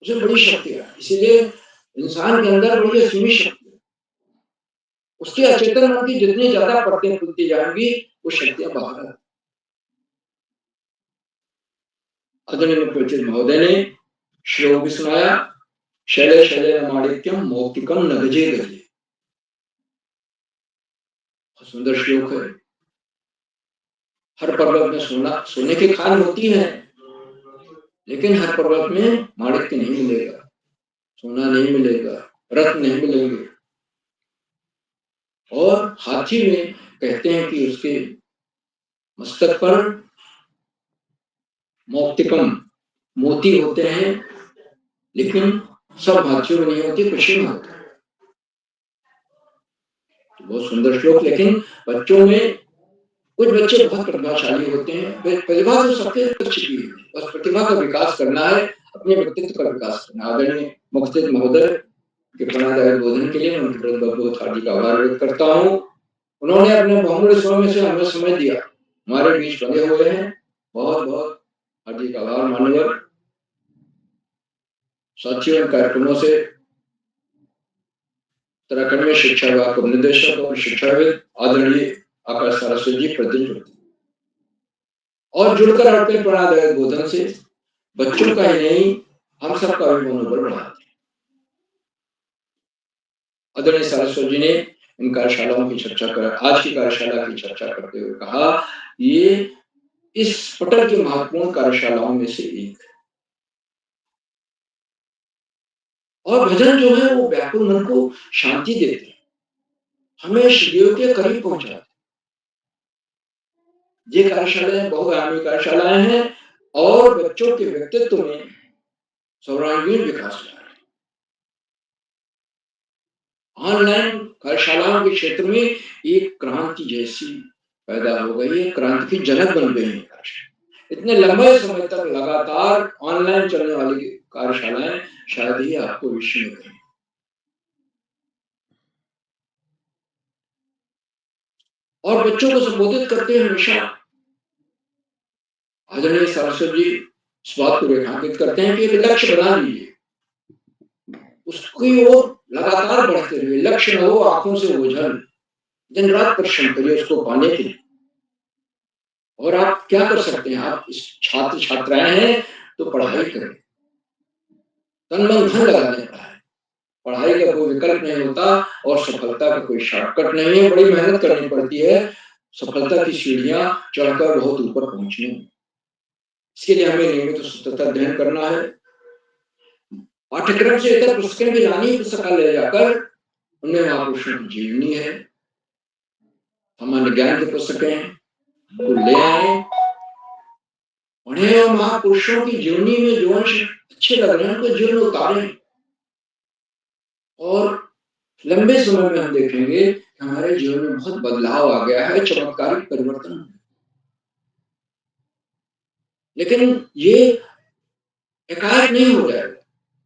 उसमें बड़ी शक्ति है। इसीलिए इंसान के अंदर बड़ी असीमित शक्ति है। उसके अचेतन मन की जितनी ज्यादा परतें खुलती जाएंगी वो शक्तियां बाहर आती। आदरणीय मुख्य महोदय ने श्लोक भी सुनाया, शैले शैले माणिक्यम मौक्तिकम नगजे गजे। सुंदर श्लोक है। हर पर्वत में सोने की खान होती है, लेकिन हर पर्वत में माणिक्य नहीं मिलेगा, सोना नहीं मिलेगा, रत्न नहीं मिलेंगे। और हाथी में कहते हैं कि उसके मस्तक पर मौक्तिकम मोती होते हैं, लेकिन सब हाथियों में नहीं होती, कुछ में होता है। बहुत सुंदर श्लोक। लेकिन बच्चों में कुछ बच्चे बहुत प्रतिभाशाली होते हैं। प्रतिभा तो सबके अंदर छिपी है, बस प्रतिभा का विकास करना है, अपने व्यक्तित्व का विकास करना। आदरणीय मुख्य महोदय के प्रेरणादायक बोधन के लिए मैं उनके प्रति बहुत हार्दिक आभार व्यक्त करता हूँ। उन्होंने अपने बहुमूल्य समय में से हमें समय दिया, हमारे बीच बने हुए हैं। बहुत बहुत हार्दिक आभार मान्यवर। साथियों, कार्यक्रमों से उत्तराखंड में शिक्षा विभाग के निदेशक और शिक्षाविद आदरणीय आकाश सरस्वती जी प्रतिदिन जुड़ते और जुड़कर अपने प्रेरणादायक बोधन से बच्चों का ही नहीं, हम सबका भी मनोबल बढ़ाते हैं। आदरणीय सरस्वती जी ने इन कार्यशालाओं की चर्चा कर आज की कार्यशाला की चर्चा करते हुए कहा, ये इस पटल की महत्वपूर्ण कार्यशालाओं में से एक है। और भजन जो है वो व्याकुल मन को शांति देते हैं, हमें शिवदेव के करीब पहुंचाते हैं। ये कार्यशालाएं बहुआयामी कार्यशालाएं हैं और बच्चों के व्यक्तित्व में सर्वांगीण विकास ला रहे हैं। ऑनलाइन कार्यशालाओं के क्षेत्र में एक क्रांति जैसी पैदा हो गई है, क्रांति की जनक बन गई है। इतने लंबे समय तक लगातार ऑनलाइन चलने वाली कार्यशालाएं शायद ही आपको विश्व में करें। और बच्चों को संबोधित करते हैं हमेशा आदरणीय सरस्वती जी इस बात को रेखांकित करते हैं कि एक लक्ष्य बना लीजिए, उसकी ओर लगातार बढ़ते रहिए। लक्ष्य न हो आंखों से ओझल, दिन रात परिश्रम करिए उसको पाने के लिए। और आप क्या कर सकते हैं, आप छात्र छात्राएं हैं तो पढ़ाई करें, तन मन धन लगा दें। पढ़ाई का कोई विकल्प नहीं होता और सफलता का कोई शॉर्टकट नहीं है, बड़ी मेहनत करनी पड़ती है सफलता की सीढ़ियां चढ़कर बहुत ऊपर पहुंचने में। इसके लिए हमें नियमित सतत अध्ययन करना है। पाठ्यक्रम से इतर पुस्तकें भी लानी, पुस्तकालय जाकर उनमें महापुरुषों की जीवनी है, सामान्य ज्ञान की पुस्तकें को ले आए, उन्हें और महापुरुषों की जीवनी में जो अंश अच्छे लग रहे हैं उनको जीवन में उतारें। और लंबे समय में हम देखेंगे कि हमारे जीवन में बहुत बदलाव आ गया है, चमत्कारिक परिवर्तन। लेकिन ये एकाएक नहीं हो जाएगा,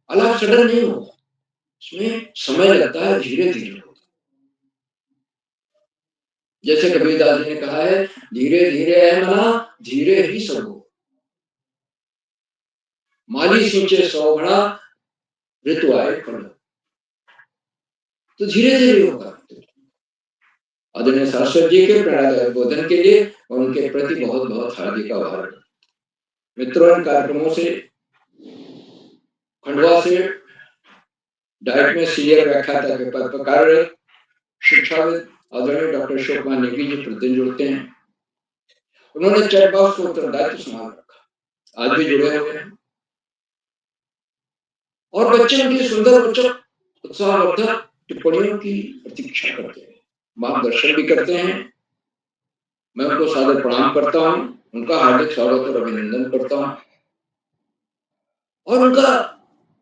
अला सडन नहीं होगा, इसमें समय लगता है, धीरे धीरे होता है। जैसे कबीरदास जी ने कहा है, धीरे धीरे है मना, धीरे ही सब हो। माली सोचे 100 घड़ा, ऋतु आए फल। तो धीरे धीरे होगा। आदरणीय शाश्वत जी के प्रेरणादायक बोधन के लिए उनके प्रति बहुत बहुत हार्दिक आभार। मित्रों, इन कार्यक्रमों से खंडवा से डाइट में सीनियर व्याख्याता के पद पर कार्यरत शिक्षाविद आदरणीय डॉक्टर अशोक कुमार नेगी जी प्रतिदिन जुड़ते हैं। उन्होंने चैट बॉक्स को उत्तरदायित्व संभाल रखा, आज भी जुड़े हुए हैं और बच्चे उनकी सुंदर रोचक उत्साहवर्धक टिप्पणियों की प्रतीक्षा करते हैं, मार्गदर्शन भी करते हैं। मैं उनको सादर प्रणाम करता हूँ, उनका हार्दिक स्वागत और अभिनंदन करता हूँ और उनका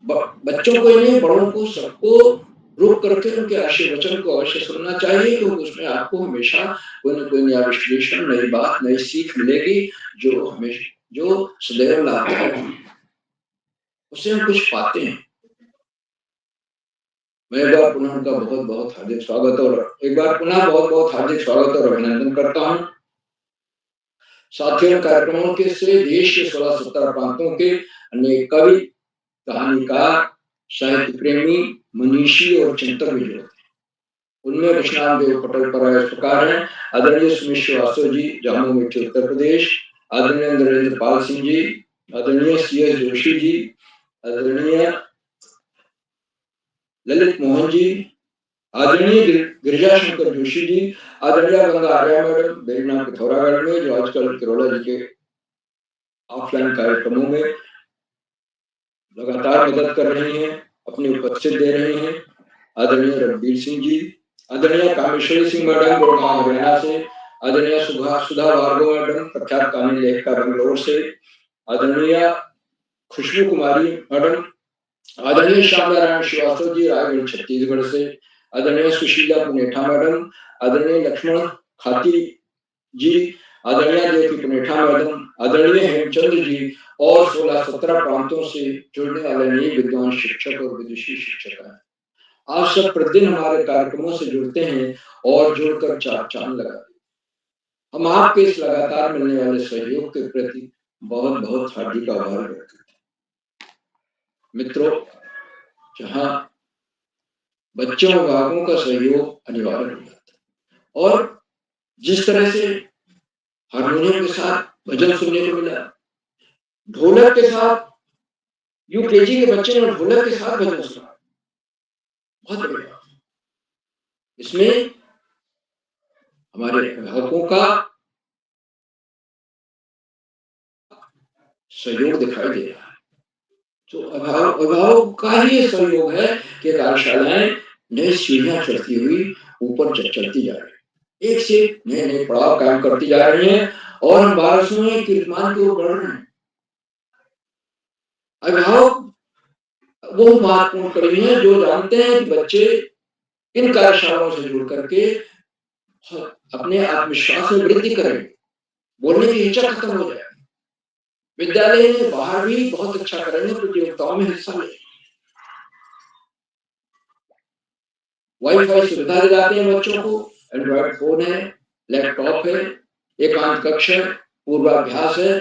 बच्चों को नहीं, बड़ों को, सबको रोक करके उनके आशीर्वचन वचन को अवश्य सुनना चाहिए, क्योंकि उसमें आपको हमेशा कोई न कोई नया विश्लेषण, नई बात, नई सीख मिलेगी जो सदैव लाभदायक है, उससे हम कुछ पाते हैं। मैं एक बार पुनः उनका बहुत बहुत हार्दिक स्वागत और अभिनंदन करता हूँ। साथियों, कार्यक्रमों के से देश के 16-17 प्रांतों के अनेक कवि, कहानीकार, साहित्य प्रेमी, मनीषी और चिंतक भी जुड़े। उनमें विश्राम देव पटल पर इस प्रकार हैं: आदरणीय सुमेश श्रीवास्तव जी, जामू मिट्टी, उत्तर प्रदेश; आदरणीय नरेंद्र पाल सिंह जी, आदरणीय CS जोशी जी, आदरणीय ललित मोहन जी, आदरणीय गिरिजा शंकर जोशी जी, आदरणीय गंगा आर्या मैडम, बेरीनाथ पिथौरागढ़ में, जो आजकल किरोला जी के ऑफलाइन कार्यक्रमों में लगातार मदद कर रही हैं, अपनी उपस्थित दे रही हैं। आदरणीय रघुवीर सिंह जी, आदरणीय कामेश्वरी सिंह मैडम, गुड़गांव हरियाणा से; आदरणीय सुधा भार्गव मैडम, प्रख्यात कहानी लेखिका बेंगलोर से; आदरणीय खुशबू कुमारी मैडम, आदरणीय श्याम नारायण श्रीवास्तव जी, रायगढ़ छत्तीसगढ़ से; आदरणीय सुशीला पुनेठा मैडम, आदरणीय लक्ष्मण खाती जी, आदरणीय देवकी पुनेठा मैडम, आदरणीय हेमचंद्र जी और 16-17 प्रांतों से जुड़ने वाले नए विद्वान शिक्षक और विदेशी शिक्षक हैं। आप सब प्रतिदिन हमारे कार्यक्रमों से जुड़ते हैं और जुड़कर चार चांद लगाते हैं। हम आपके इस लगातार मिलने वाले सहयोग के प्रति बहुत बहुत हार्दिक आभार व्यक्त करते हैं। मित्रों, जहाँ बच्चों और अभिभावकों का सहयोग अनिवार्य हो जाता है और जिस तरह से हारमोनियम के साथ भजन सुनने को मिला, ढोलक के साथ UKG के बच्चे ने ढोलक के साथ भजन सुना, बहुत बढ़िया। इसमें हमारे अभिभावकों का सहयोग दिखाई दे रहा है। तो अभिभावक का ही सहयोग है कि कार्यशालाएं नई सीढ़ियां चढ़ती हुई ऊपर चलती जा रही है, एक से नए नए पड़ाव कायम करती जा रही हैं और हम 12वें कीर्तिमान की ओर बढ़ रहे हैं। अभिभावक वो महत्वपूर्ण कड़ी हैं जो जानते हैं कि बच्चे इन कार्यशालाओं से जुड़ करके अपने आत्मविश्वास में वृद्धि करें, बोलने की हिचक खत्म हो जाए, विद्यालय में बाहर भी बहुत अच्छा करेंगे, प्रतियोगिताओं में हिस्सा लें, वाईफाई सुविधा दिलाते हैं बच्चों को, एंड्रॉइड फोन है, लैपटॉप है, एकांत कक्ष है, पूर्वाभ्यास है,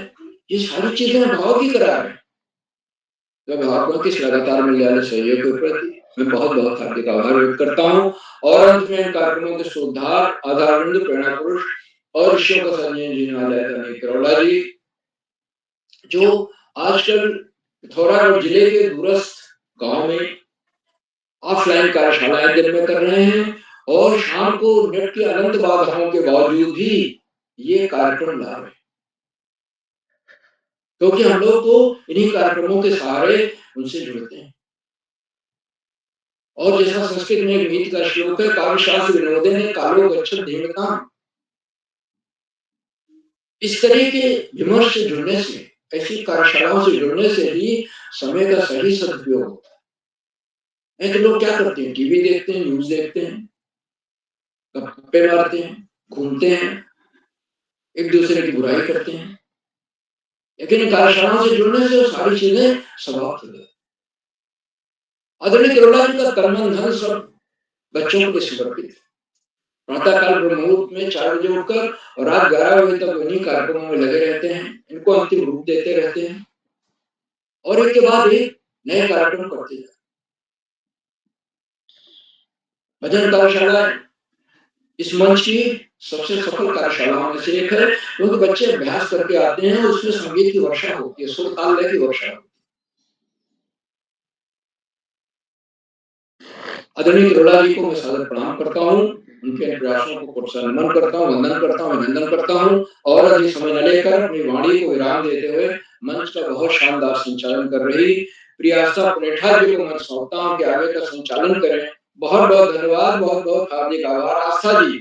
ये सारी चीजें अभिभावक ही करा रहे हैं। तो अभिभावकों के लगातार मिलने वाले सहयोग के प्रति मैं बहुत बहुत हार्दिक आभार व्यक्त करता हूँ और अंत में इन कार्यक्रमों के सूत्रधार, आधारबिंदु, प्रेरणा पुरुष और ऋषियों का संजय जी नारायण किरोला जी, जो आजकल पिथौरागढ़ जिले के दूरस्थ गांव में ऑफलाइन कार्यशालाएं दिन में कर रहे हैं और शाम को नेट की अनंत बाधाओं के बावजूद भी ये कार्यक्रम ला रहे हैं, क्योंकि हम लोग तो इन्हीं कार्यक्रमों के सहारे उनसे जुड़ते हैं। और जैसा संस्कृत में एक गीत का श्लोक है, काव्यशास्त्र विनोदे कालो गच्छत धेनुताम, इस तरह के विमर्श से जुड़ने से, ऐसी कार्यशालाओं से जुड़ने से ही समय का सही सदुपयोग होता है। नहीं तो लोग क्या करते हैं, टीवी देखते हैं, न्यूज देखते हैं, गप्पे मारते हैं, घूमते हैं, एक दूसरे की बुराई करते हैं, लेकिन कार्यशालाओं से जुड़ने से सारी चीजें समाप्त हो जाती। आदरणीय किरोला जी का तन मन धन सब बच्चों के समर्पित। प्रातःकाल ब्रह्म मुहूर्त में 4 बजे उठकर और रात 11 बजे तक इन्हीं कार्यक्रमों में लगे रहते हैं, इनको अंतिम रूप देते रहते हैं। और एक के बाद एक नए कार्यक्रम करते जाए। भजन कार्यशाला इस मंच की सबसे सफल कार्यशालाओं में से एक है, क्योंकि बच्चे अभ्यास करके आते हैं, उसमें संगीत की वर्षा होती है, सुर ताल लय की वर्षा होती है। आदरणीय किरोड़ा जी को मैं सादर प्रणाम करता हूँ, उनके प्रयासों को प्रोत्साहन नमन करता हूँ, वंदन करता हूँ, अभिनंदन करता हूँ और अधिक समय न लेकर अपनी वाणी को विराम देते हुए मंच का बहुत शानदार संचालन कर रही प्रिय आस्था पुनेठा जी को मैं सौंपता हूँ कि आगे का संचालन करें। बहुत बहुत धन्यवाद, बहुत बहुत हार्दिक आभार आस्था जी।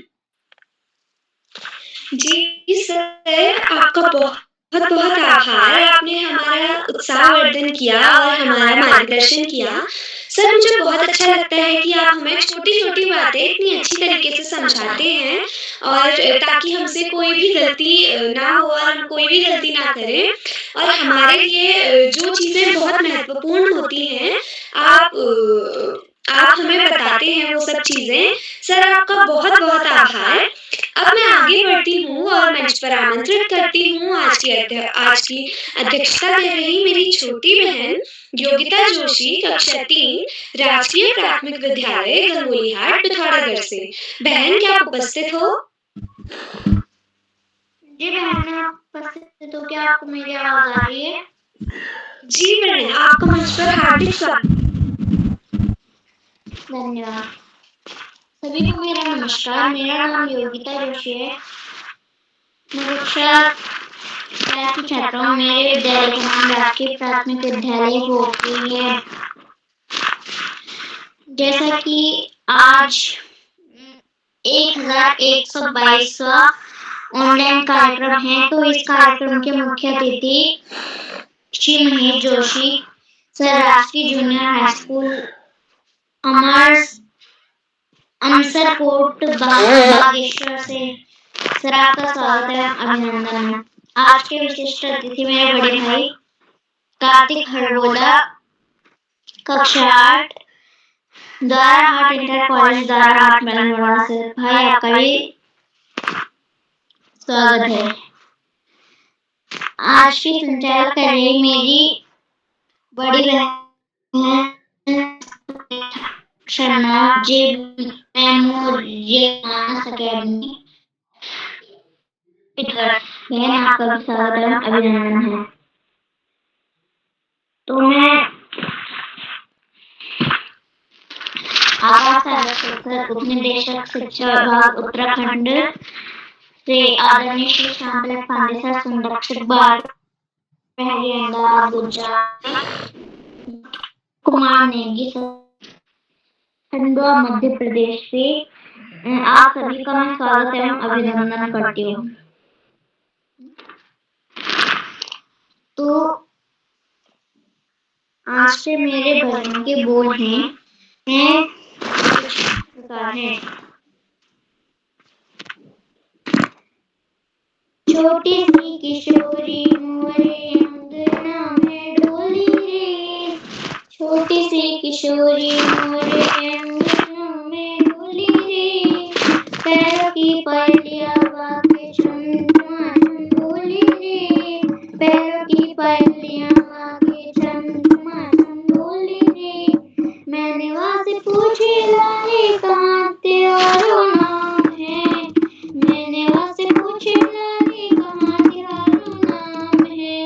जी सर, आपका बहुत बहुत आभार। आपने हमारा उत्साहवर्धन किया और हमारा मार्गदर्शन किया। सर, मुझे बहुत अच्छा लगता है कि आप हमें छोटी-छोटी बातें इतनी अच्छी तरीके से समझाते हैं और ताकि हमसे कोई भी गलती ना हो और हम कोई भी गलती ना करें और हमारे लिए जो चीज़ें बहुत महत्वपूर्ण होती हैं, आप हमें बताते हैं वो सब चीज़ें। सर, आपका बहुत-बहुत आभार। अब मैं आगे बढ़ती हूँ और मंच पर आमंत्रित करती हूँ आज की अध्यक्षता कर रही मेरी छोटी बहन योगिता जोशी, कक्षा 3, राजकीय प्राथमिक विद्यालय गंगोलीहाट, पिथौरागढ़ से। बहन, क्या आप उपस्थित हो? जी बहन, मैं उपस्थित हूँ। क्या आपको मेरी आवाज आ रही है? जी बहन, आपका मंच पर हार्दिक स्वागत। धन्यवाद। सभी को मेरा नमस्कार। मेरा नाम योगिता जोशी है। मैं कक्षा 4 की छात्रा हूँ। मेरे विद्यालय का नाम राजकीय प्राथमिक विद्यालय भोगपुर है। जैसा कि आज 1122वां ऑनलाइन कार्यक्रम है, तो इस कार्यक्रम के मुख्य अतिथि श्री महेश जोशी, सर, राजकीय जूनियर हाई स्कूल अमसरकोट बागेश्वर से। सर, आपका स्वागत है, अभिनंदन है। आज के विशिष्ट अतिथि मेरे बड़े भाई कार्तिक हरबोला, कक्षा 8, द्वाराहाट इंटर कॉलेज द्वाराहाट मेलमोड़ा से। भाई, आपका भी स्वागत है। आज की संचालक कर रही मेरी बड़ी बहन शर्मा जी, मानस अकेडमी। बहन, आपका भी स्वागत है, अभिनंदन है। तो मैं उपनिदेशक शिक्षा विभाग उत्तराखंड से आदरणीय श्री श्यामल पांडे सर, संरक्षक बाल पहली अहमदाबाद गुजरात, कुमार नेगी खंडवा मध्य प्रदेश से। आप सभी का मैं स्वागत एवं अभिनंदन करती हूँ। तो आज से मेरे भजन के बोल हैं कुछ प्रकार हैं। छोटी सी किशोरी मोरे अंगना में डोली रे, छोटी सी किशोरी मोरे अंगना में डोली रे, पैरों की पलियां वाके चमचमा चंदोली रे, पैरों की पलियां वाके चमचमा चंदोली रे। मैंने वहाँ से पूछे लाले कहाँ तेरा नाम है, मैंने वहाँ से पूछे लाले कहाँ तेरा नाम है।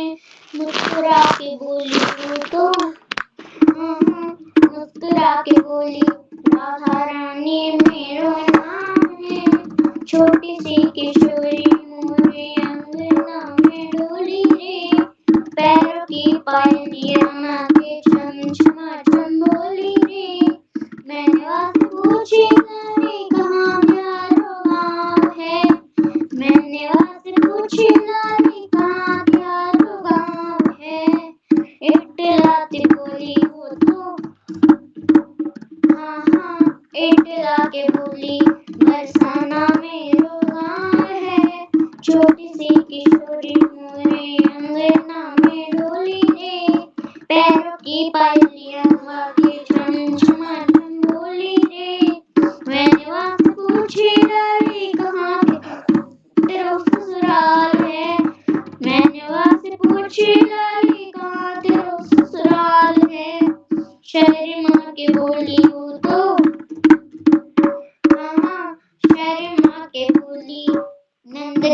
मुस्कुरा के बोली वो तो मुस्कुरा के बोली राधा रानी मेरो नाम है, छोटी सी किशोरी मोरे अंगना में डोली रे, पैरों की पलियां के चमचमा चंदोली रे। मैंने वहाँ से पूछे लाले कहाँ प्यारो गाँव है, मैंने वहाँ से पूछे लाले कहाँ प्यारो गाँव है। इटलाती बोली वो तो हाँ, इटला के बोली बरसाना मेरो गाँव है, छोटी सी किशोरी मोरे अंगना में डोली रे, पैरों की पलियां वाके चमचमा चंदोली रे। मैंने वहाँ से पूछे लाले कहाँ तेरा ससुराल है, मैंने वहाँ से पूछे लाले कहाँ तेरा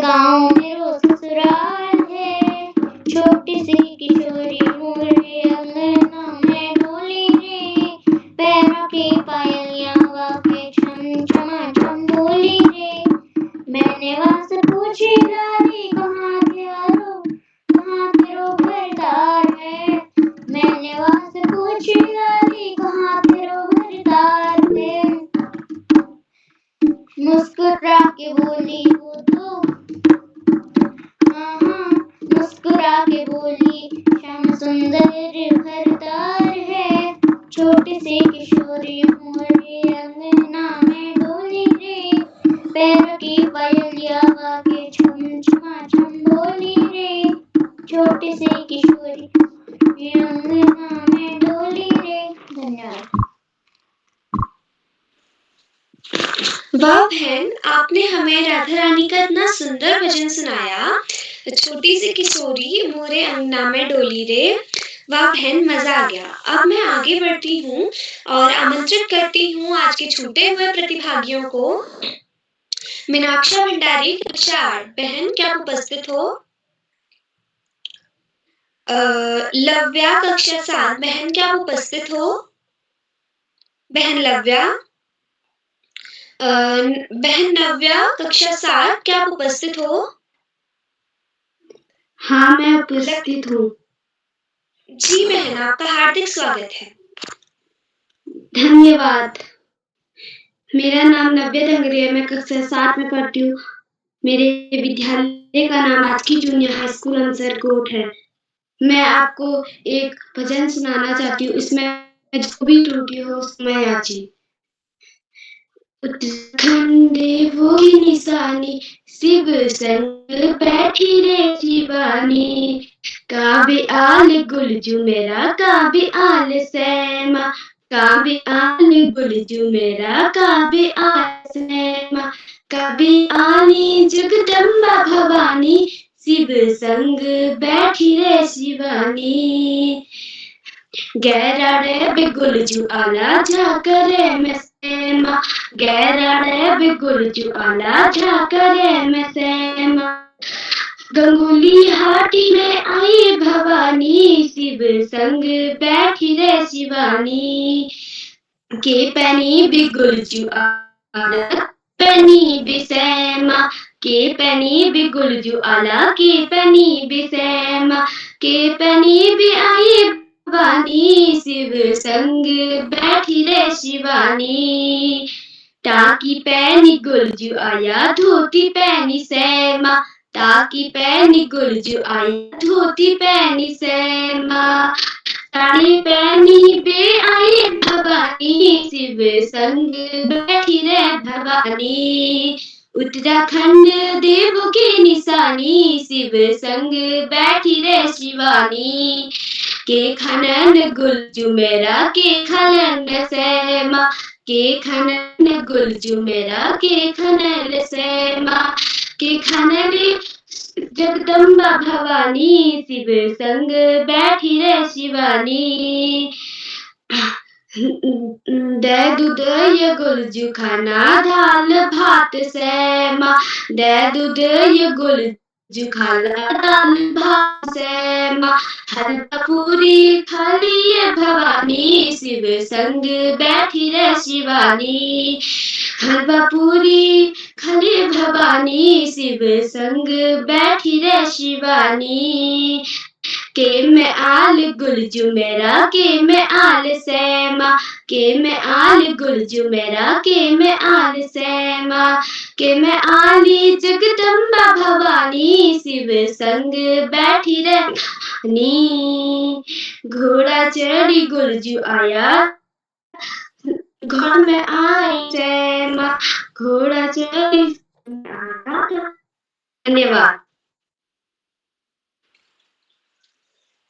गाँव मेरो ससुराल है, छोटी सी किशोरी मोरे अंगना में डोली रे, पैरों की पायलियां वाके छम छमा छम बोली रे। मैंने वहां से पूछी गारी कहाँ तेरो घरदार है, मैंने वहां से पूछी गारी कहाँ तेरो घरदार है। मुस्कुरा के बोली वो तो, मुस्कुरा के बोली श्याम सुंदर घरदार है, छोटी सी किशोरी मोरे अंगना में डोली रे, पैर की पायलिया वाके छम छमा छम बोली रे, छोटी सी किशोरी अंगना में डोली रे। धन्यवाद। वाह बहन, आपने हमें राधा रानी का इतना सुंदर भजन सुनाया, छोटी सी किशोरी मोरे अंगना में डोली रे। वाह बहन, मजा आ गया। अब मैं आगे बढ़ती हूँ और आमंत्रित करती हूँ आज के छूटे हुए प्रतिभागियों को। मीनाक्षा भंडारी कक्षा 8, बहन क्या आप उपस्थित हो? लव्या कक्षा 7, बहन क्या आप उपस्थित हो? बहन लव्या। बहन नव्या कक्षा 7, क्या आप उपस्थित हो? हाँ, मैं उपस्थित हूँ। जी बहन, आपका हार्दिक स्वागत है। धन्यवाद। मेरा नाम नव्या डंगरे है, मैं कक्षा 7 में पढ़ती हूँ। मेरे विद्यालय का नाम राजकीय जूनियर हाई स्कूल अमसरकोट है। मैं आपको एक भजन सुनाना चाहती हूँ, इसमें जो भी त्रुटि हो उसमें याची। उत्तराखंड वो की निशानी, शिव संग बैठी रे शिवानी, काबे आल गुलजू मेरा काबे आल सैमा, काबे आल गुलजू मेरा काबे आल सैमा, काबे आली जगदम्बा भवानी, शिव संग बैठी रे शिवानी, गैरा रे बिगुलजू आला झाकरे में सेमा, गैरा रे बिगुलजू आला झाकरे में सेमा, गंगुली हाटी में आई भवानी, शिव संग बैठी रे शिवानी, के पैनी बिगुलजू आला पैनी बिसेमा, के पैनी बिगुलजू आला के पैनी बिसेमा, के पैनी भी आई भवानी, शिव संग बैठी रे शिवानी, टाकी पैनी गुलजू आया धोती पैनी सैमा, टाकी पैनी गुलजू आया धोती पैनी सैमा, साड़ी पैनी बे आई भवानी, शिव संग बैठी रे भवानी, उत्तराखंड देव की निशानी, शिव संग बैठी रे शिवानी, के खनन गुलजू मेरा के खनन सैमा, के खनन गुलजू मेरा के खनन सैमा, के खनन जगदम्बा भवानी, शिव संग बैठी रे शिवानी, दे दूध ये गुलजू खाना दाल भात सैमा, दे दूध ये गुलजू खाना दाल भात सैमा, हलवा पूरी खाली ये भवानी, शिव संग बैठी रे शिवानी, हलवा पूरी खाली भवानी, शिव संग बैठी रे शिवानी, के मैं आल गुलजू मेरा के मैं आल सैमा, के मैं आल गुलजू मेरा के मैं आल सैमा, के मैं आली जगदम्बा भवानी, शिव संग बैठी रे नी, घोड़ा चढ़ी गुलजू आया घर में आई सैमा, घोड़ा चढ़ी। धन्यवाद।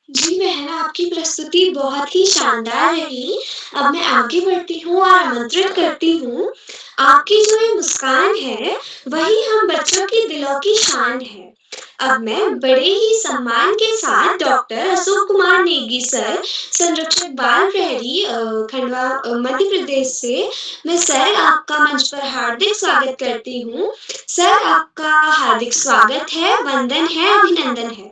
जी बहन, आपकी प्रस्तुति बहुत ही शानदार रही। अब मैं आगे बढ़ती हूँ और आमंत्रित करती हूँ, आपकी जो ये मुस्कान है वही हम बच्चों की दिलों की शान है। अब मैं बड़े ही सम्मान के साथ डॉक्टर अशोक कुमार नेगी सर, संरक्षक बाल प्रहरी खंडवा मध्य प्रदेश से मैं सर आपका मंच पर हार्दिक स्वागत करती हूँ। सर आपका हार्दिक स्वागत है, वंदन है, अभिनंदन है।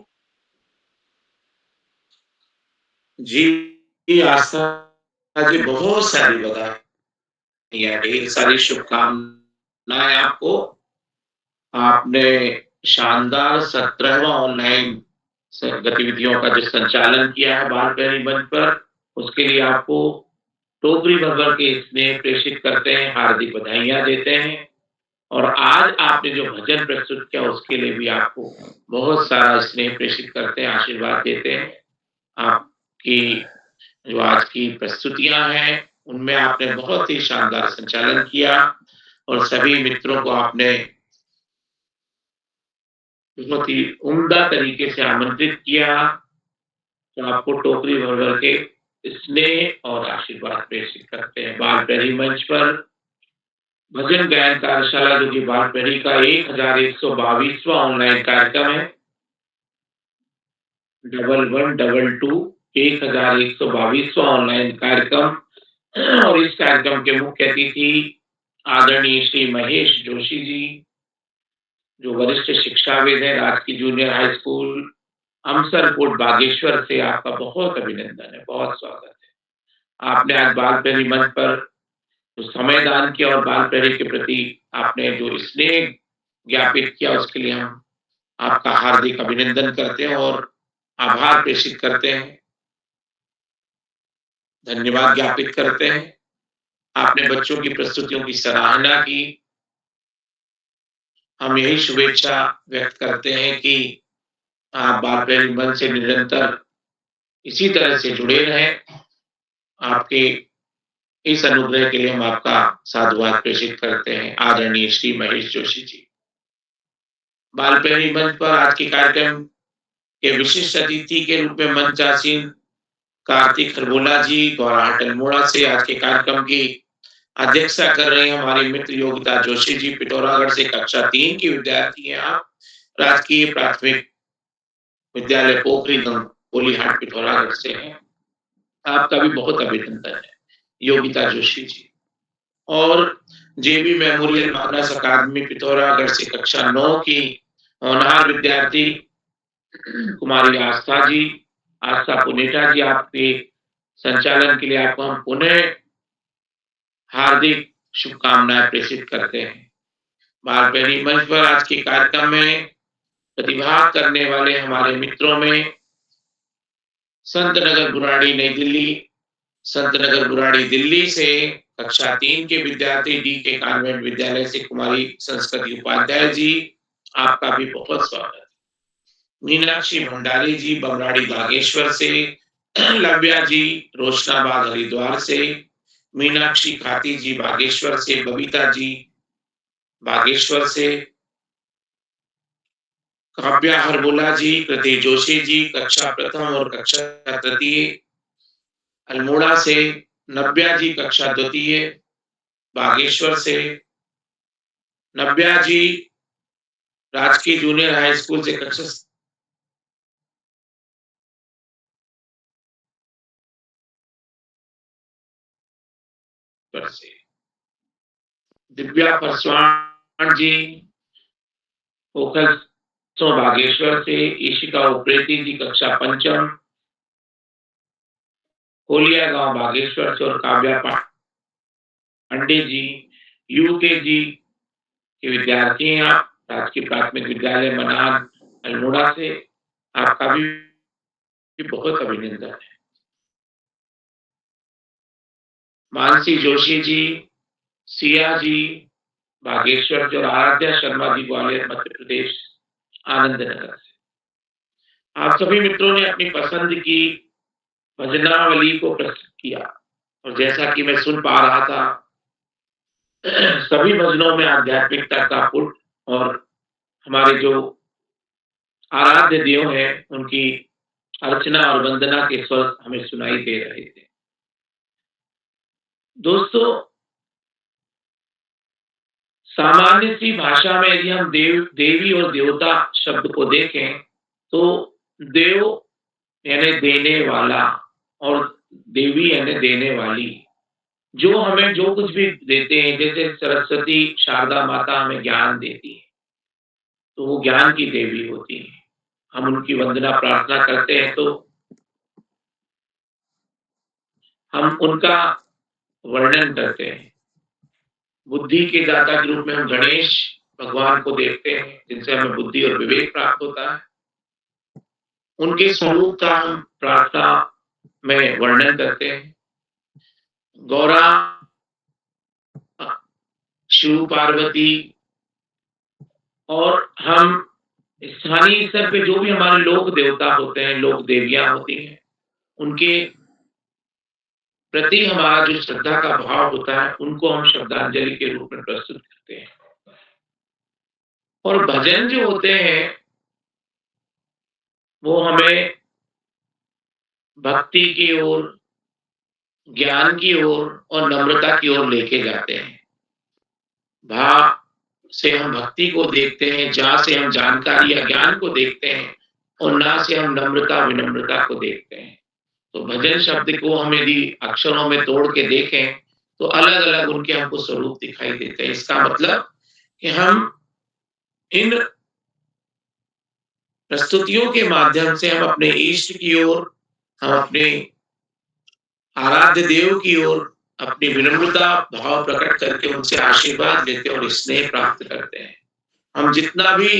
जी आस्था जी, बहुत सारी बधाई, ढेर सारी शुभकामनाएं आपको। आपने शानदार 17वां ऑनलाइन गतिविधियों का जो संचालन किया है बाल प्रहरी मंच पर, उसके लिए आपको टोकरी भर भर के स्नेह प्रेषित करते हैं, हार्दिक बधाइयां देते हैं। और आज आपने जो भजन प्रस्तुत किया उसके लिए भी आपको बहुत सारा स्नेह प्रेषित करते हैं, आशीर्वाद देते हैं। आपकी जो आज की प्रस्तुतियां हैं उनमें आपने बहुत ही शानदार संचालन किया और सभी मित्रों को आपने बहुत ही उम्दा तरीके से आमंत्रित किया। तो आपको टोकरी भर भर के स्नेह और आशीर्वाद प्रेषित करते हैं। बाल प्रहरी मंच पर भजन गायन कार्यशाला जो कि बाल प्रहरी का 1122वां ऑनलाइन कार्यक्रम है, 1122 1122वां ऑनलाइन कार्यक्रम। और इस कार्यक्रम के मुख्य अतिथि आदरणीय श्री महेश जोशी जी, जो वरिष्ठ शिक्षाविद हैं राजकीय जूनियर हाई स्कूल अमसरकोट बागेश्वर से। आपका बहुत अभिनंदन है, बहुत स्वागत है। आपने आज बाल प्रहरी मंच पर जो समय दान किया और बाल प्रहरी के प्रति आपने जो स्नेह ज्ञापित किया, उसके लिए हम आपका हार्दिक अभिनंदन करते हैं और आभार प्रेषित करते हैं, धन्यवाद ज्ञापित करते हैं। आपने बच्चों की प्रस्तुतियों की सराहना की। हम यही शुभेच्छा व्यक्त करते हैं कि आप बाल प्रहरी मंच से निरंतर इसी तरह से जुड़े रहें। आपके इस अनुग्रह के लिए हम आपका साधुवाद प्रेषित करते हैं, आदरणीय श्री महेश जोशी जी। बाल प्रहरी मंच पर आज के कार्यक्रम के विशिष्ट अतिथि के रूप में मंच आसीन कार्तिक खरबोला जी गौराहट अल्मोड़ा से आज के कार्यक्रम की अध्यक्षता कर रहे हैं हमारे मित्र योगिता जोशी जी, पिथौरागढ़ से कक्षा 3 की विद्यार्थी हैं आप, राजकीय प्राथमिक विद्यालय पोखरी गोलीहाट पिथौरागढ़ से हैं। आपका भी बहुत अभिनंदन है योगिता जोशी जी। और जेबी मेमोरियल मानस अकादमी पिथौरागढ़ से कक्षा 9 की होनहार विद्यार्थी कुमारी आस्था जी, आस्था पुनेटा जी, आपके संचालन के लिए आपको हम पुनः हार्दिक शुभकामनाएं प्रेषित करते हैं। बाल प्रहरी मंच पर आज के कार्यक्रम में प्रतिभाग करने वाले हमारे मित्रों में संत नगर बुराड़ी नई दिल्ली, संत नगर बुराड़ी दिल्ली से कक्षा 3 के विद्यार्थी डी के कॉन्वेंट विद्यालय से कुमारी संस्कृति उपाध्याय जी, आपका भी बहुत स्वागत है। मीनाक्षी भंडारी जी बमराड़ी बागेश्वर से, लव्या जी रोशनाबाद हरिद्वार से, मीनाक्षी खाती जी बागेश्वर से, बबीता जी बागेश्वर से, काव्या हरबोला जी, कृति जोशी जी कक्षा प्रथम और कक्षा तृतीय अल्मोड़ा से, नव्या जी कक्षा द्वितीय बागेश्वर से, नव्या जी राजकीय जूनियर हाई स्कूल से कक्षा से, दिव्या पासवान जी ओखल बागेश्वर से, ईशिका उप्रेती जी कक्षा पंचम कोलिया गांव बागेश्वर से, और काव्या पांडे जी यूकेजी के विद्यार्थी हैं आप, राजकीय प्राथमिक विद्यालय मनार अल्मोड़ा से। आपका भी बहुत अभिनंदन है। मानसी जोशी जी, सिया जी बागेश्वर से, और आराध्या शर्मा जी ग्वालियर मध्य प्रदेश आनंद नगर से। आप सभी मित्रों ने अपनी पसंद की भजनावली को प्रस्तुत किया और जैसा कि मैं सुन पा रहा था सभी भजनों में आध्यात्मिकता का पुट और हमारे जो आराध्य देव हैं उनकी अर्चना और वंदना के स्वर हमें सुनाई दे रहे थे। दोस्तों, सामान्य सी भाषा में यदि हम देवी और देवता शब्द को देखें तो देव यानी देने वाला और देवी यानी देने वाली। जो हमें जो कुछ भी देते हैं, जैसे सरस्वती शारदा माता हमें ज्ञान देती है, तो वो ज्ञान की देवी होती है। हम उनकी वंदना प्रार्थना करते हैं तो हम उनका वर्णन करते हैं। बुद्धि के दाता के रूप में हम गणेश भगवान को देखते हैं, जिनसे हमें बुद्धि और विवेक प्राप्त होता है। उनके स्वरूप का हम प्रार्थना में वर्णन करते हैं। गौरा, शिव पार्वती, और हम स्थानीय स्तर पे जो भी हमारे लोक देवता होते हैं, लोक देवियां होती हैं, उनके प्रति हमारा जो श्रद्धा का भाव होता है, उनको हम श्रद्धांजलि के रूप में प्रस्तुत करते हैं। और भजन जो होते हैं वो हमें भक्ति की ओर, ज्ञान की ओर और नम्रता की ओर लेके जाते हैं। भा से हम भक्ति को देखते हैं, जा से हम जानकारी या ज्ञान को देखते हैं, और ना से हम नम्रता विनम्रता को देखते हैं। तो भजन शब्द को हम यदि अक्षरों में तोड़ के देखें तो अलग अलग उनके हमको स्वरूप दिखाई देते हैं। इसका मतलब कि हम इन प्रस्तुतियों के माध्यम से हम अपने इष्ट की ओर, हम अपने आराध्य देव की ओर अपनी विनम्रता भाव प्रकट करके उनसे आशीर्वाद लेते हैं और स्नेह प्राप्त करते हैं। हम जितना भी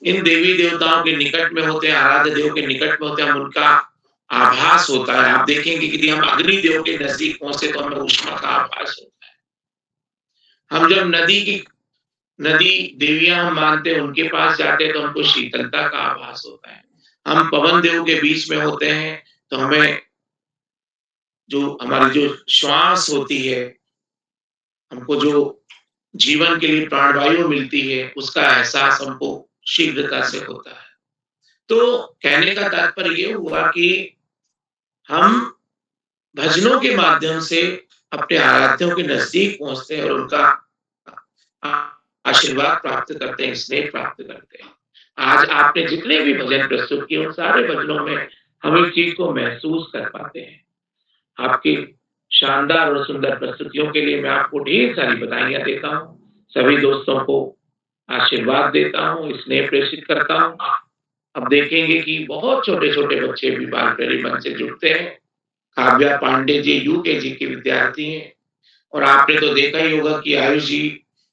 इन देवी देवताओं के निकट में होते हैं, आराध्य देव के निकट में होते हैं, हम उनका आभास होता है। आप देखेंगे कि यदि हम अग्नि देव के नजदीक पहुंचे तो हमें उष्मा का आभास होता है। हम जब नदी देवियां हम मानते हैं, उनके पास जाते हैं तो हमको शीतलता का आभास होता है। हम पवन देव के बीच में होते हैं तो हमें जो हमारी जो श्वास होती है, हमको जो जीवन के लिए प्राणवायु मिलती है, उसका एहसास हमको शीघ्रता से होता है। तो कहने का तात्पर्य ये हुआ कि हम भजनों के माध्यम से अपने आराध्यों के नजदीक पहुंचते हैं और उनका आशीर्वाद प्राप्त करते हैं, स्नेह प्राप्त करते हैं। आज आपने जितने भी भजन प्रस्तुत किए, उन सारे भजनों में हम इस चीज को महसूस कर पाते हैं। आपकी शानदार और सुंदर प्रस्तुतियों के लिए मैं आपको ढेर सारी बधाइयां देता हूँ। सभी दोस्तों को आशीर्वाद देता हूँ, स्नेह प्रेषित करता हूँ। अब देखेंगे कि बहुत छोटे छोटे बच्चे भी बाल प्रेरी मंच से जुड़ते हैं। काव्या पांडे जी यूकेजी की विद्यार्थी हैं, और आपने तो देखा ही होगा कि आयुष जी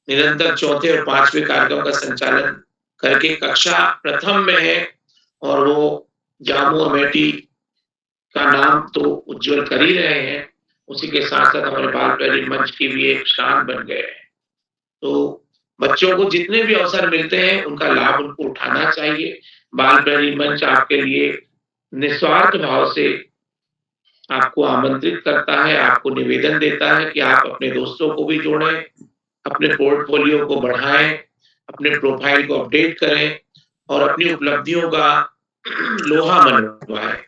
निरंतर चौथे और पांचवें कार्यक्रम का संचालन करके कक्षा प्रथम में है, और वो जामू अमेठी का नाम तो उज्जवल कर ही रहे हैं। उसी के साथ साथ हमारे बाल प्रेरी मंच की भी एक शान बन गए हैं। तो बच्चों को जितने भी अवसर मिलते हैं उनका लाभ उनको उठाना चाहिए। बाल प्रेरी मंच आपके लिए निस्वार्थ भाव से आपको आमंत्रित करता है, आपको निवेदन देता है कि आप अपने दोस्तों को भी जोड़ें, अपने पोर्टफोलियो को बढ़ाएं, अपने प्रोफाइल को अपडेट करें और अपनी उपलब्धियों का लोहा मनवाएं।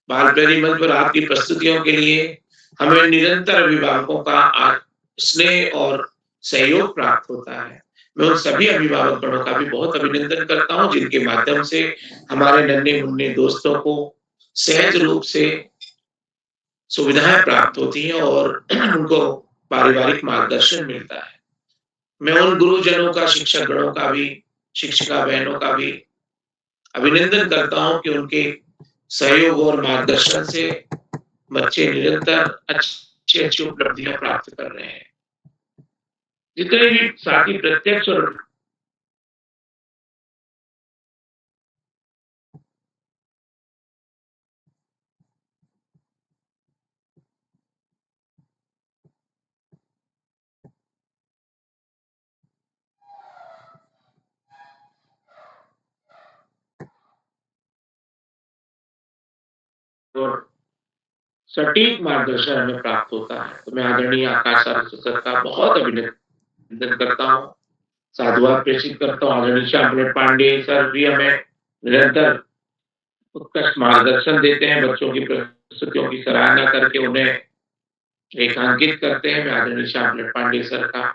बाल प्रेरी मंच पर आपकी प्रस्तुतियों के लिए हमें निरंतर अभिभावकों का स्नेह और सहयोग प्राप्त होता है। मैं उन सभी अभिभावक गणों का भी बहुत अभिनंदन करता हूं, जिनके माध्यम से हमारे नन्हे मुन्ने दोस्तों को सहज रूप से सुविधाएं प्राप्त होती हैं और उनको पारिवारिक मार्गदर्शन मिलता है। मैं उन गुरुजनों का, शिक्षक गणों का भी, शिक्षिका बहनों का भी अभिनंदन करता हूं कि उनके सहयोग और मार्गदर्शन से बच्चे निरंतर अच्छी अच्छी उपलब्धियां प्राप्त कर रहे हैं। जितने भी साथी प्रत्यक्ष और सटीक मार्गदर्शन हमें प्राप्त होता है। तो मैं आदरणीय आकाश सर का बहुत अभिनंदन करता हूँ, साधुवाद प्रेषित करता हूँ। आदरणीय श्याम पांडे सर भी हमें निरंतर उत्कृष्ट मार्गदर्शन देते हैं, बच्चों की प्रस्तुतियों की सराहना करके उन्हें रेखांकित करते हैं। मैं आदरणीय श्याम पांडे सर का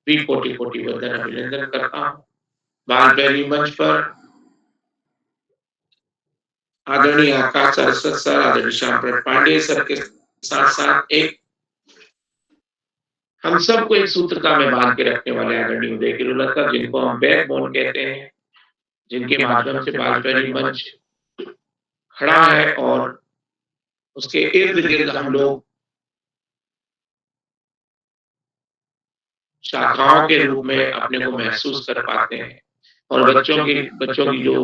भी कोटि-कोटि वंदन अभिनंदन करता हूँ। बाल प्रेमी मंच पर आदरणीय आकाश सरस्वत सर, आदरणीय श्याम प्रसाद पांडे सर के साथ-साथ एक हम सबको एक सूत्रता में बांध के रखने वाले आदरणीय उदय किरोला सर, जिनको हम बैकबोन कहते हैं, जिनके माध्यम से बाल प्रेमी मंच खड़ा है और उसके इर्द-गिर्द हम लोग शाखाओं के रूप में अपने को महसूस कर पाते हैं और बच्चों की जो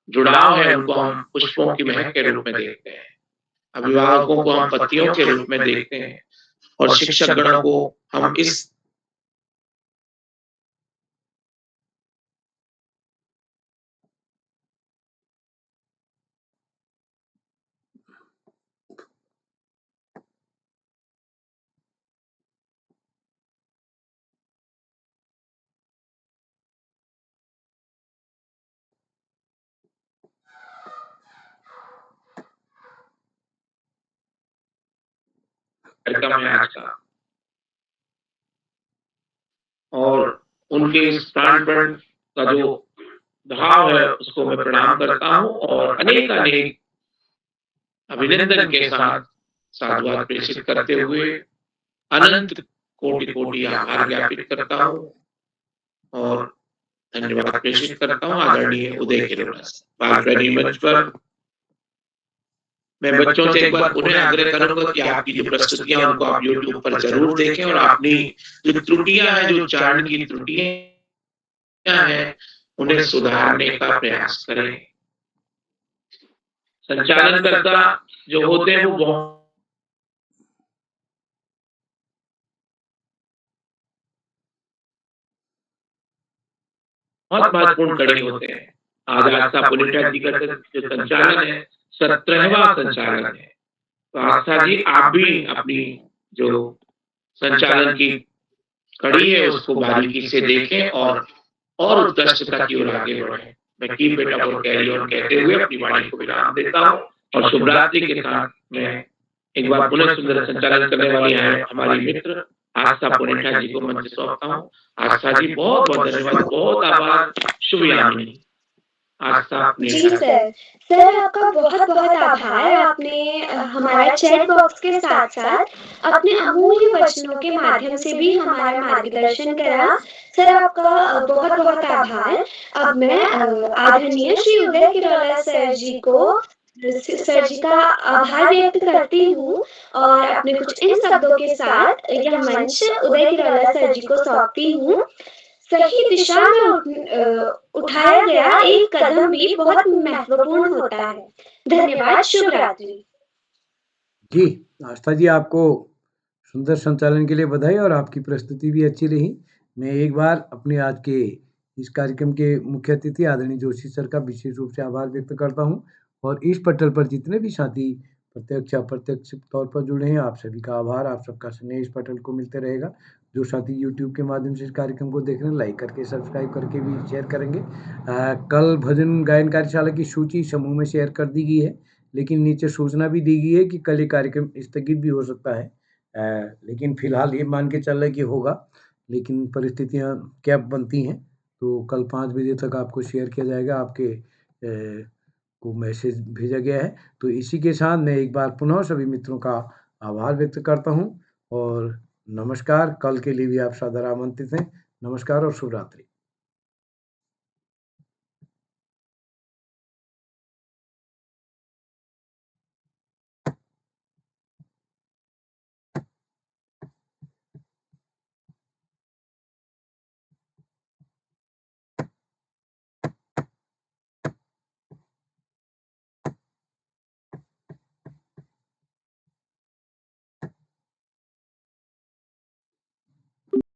जुड़ाव है उनको हम पुष्पों की महक के रूप में देखते हैं। अभिभावकों को हम पत्तियों के रूप में देखते हैं और शिक्षक गणों को हम इस कार्यक्रम है आज का और उनके इस प्राणपण का जो भाव है उसको मैं प्रणाम करता हूँ और अनेक अभिनंदन के साथ साधुवाद प्रेषित करते हुए अनंत कोटि-कोटि आभार ज्ञापित करता हूँ और धन्यवाद प्रेषित करता हूँ आदरणीय उदय किरोला सर। बाल प्रेमी मंच पर मैं बच्चों से एक बार पुनः आग्रह करूंगा कि आपकी जो प्रस्तुतियां उनको आप YouTube पर जरूर देखें और अपनी जो त्रुटियां हैं, जो उच्चारण की त्रुटियां हैं, उन्हें सुधारने का प्रयास करें। संचालनकर्ता जो होते हैं वो बहुत महत्वपूर्ण कड़ी होते हैं। आज आस्था पुनिटा जी का जो संचालन है 17वां संचालन है, तो आस्था जी आप भी अपनी जो संचालन की कड़ी है उसको बारीकी से देखें और उत्कृष्टता की ओर आगे बढ़ें। मैं कीप इट अप और कैरी ऑन कहते हुए अपनी वाणी को विराम देता हूँ और शुभरात्रि के साथ मैं एक बार पुनः सुंदर संचालन करने वाली है हमारी मित्र आस्था पुनिटा जी को मंच सौंपता हूँ। आस्था जी बहुत बहुत धन्यवाद, बहुत आभार, शुभ यामिनी। जी सर आपका बहुत बहुत आभार। आपने हमारा चैट बॉक्स के साथ साथ अपने अमूल्य वचनों के माध्यम से भी हमारा मार्गदर्शन करा। सर आपका बहुत बहुत आभार। अब मैं आदरणीय श्री उदय किरोला सर जी का आभार व्यक्त करती हूँ और अपने कुछ इन शब्दों के साथ यह मंच उदय किरोला सर जी को सौंपती हूँ। सही दिशा में उठाया गया एक कदम भी बहुत महत्वपूर्ण होता है। धन्यवाद, शुभ रात्रि। जी आस्था जी, आपको सुंदर संचालन के लिए बधाई और आपकी प्रस्तुति भी अच्छी रही। मैं एक बार अपने आज के इस कार्यक्रम के मुख्य अतिथि आदरणीय जोशी सर का विशेष रूप से आभार व्यक्त करता हूं और इस पटल पर जितने भी साथी प्रत्यक्ष अप्रत्यक्ष तौर पर जुड़े हैं, आप सभी का आभार। आप सबका स्नेह इस पटल को मिलते रहेगा। जो साथी YouTube के माध्यम से इस कार्यक्रम को देख रहे हैं, लाइक करके सब्सक्राइब करके भी शेयर करेंगे। कल भजन गायन कार्यशाला की सूची समूह में शेयर कर दी गई है, लेकिन नीचे सूचना भी दी गई है कि कल ये कार्यक्रम स्थगित भी हो सकता है। लेकिन फिलहाल ये मान के चल रहे कि होगा, लेकिन परिस्थितियां क्या बनती हैं तो कल 5 बजे तक आपको शेयर किया जाएगा। आपके को मैसेज भेजा गया है। तो इसी के साथ मैं एक बार पुनः सभी मित्रों का आभार व्यक्त करता हूँ और नमस्कार। कल के लिए भी आप सादर आमंत्रित हैं। नमस्कार और शुभ रात्रि।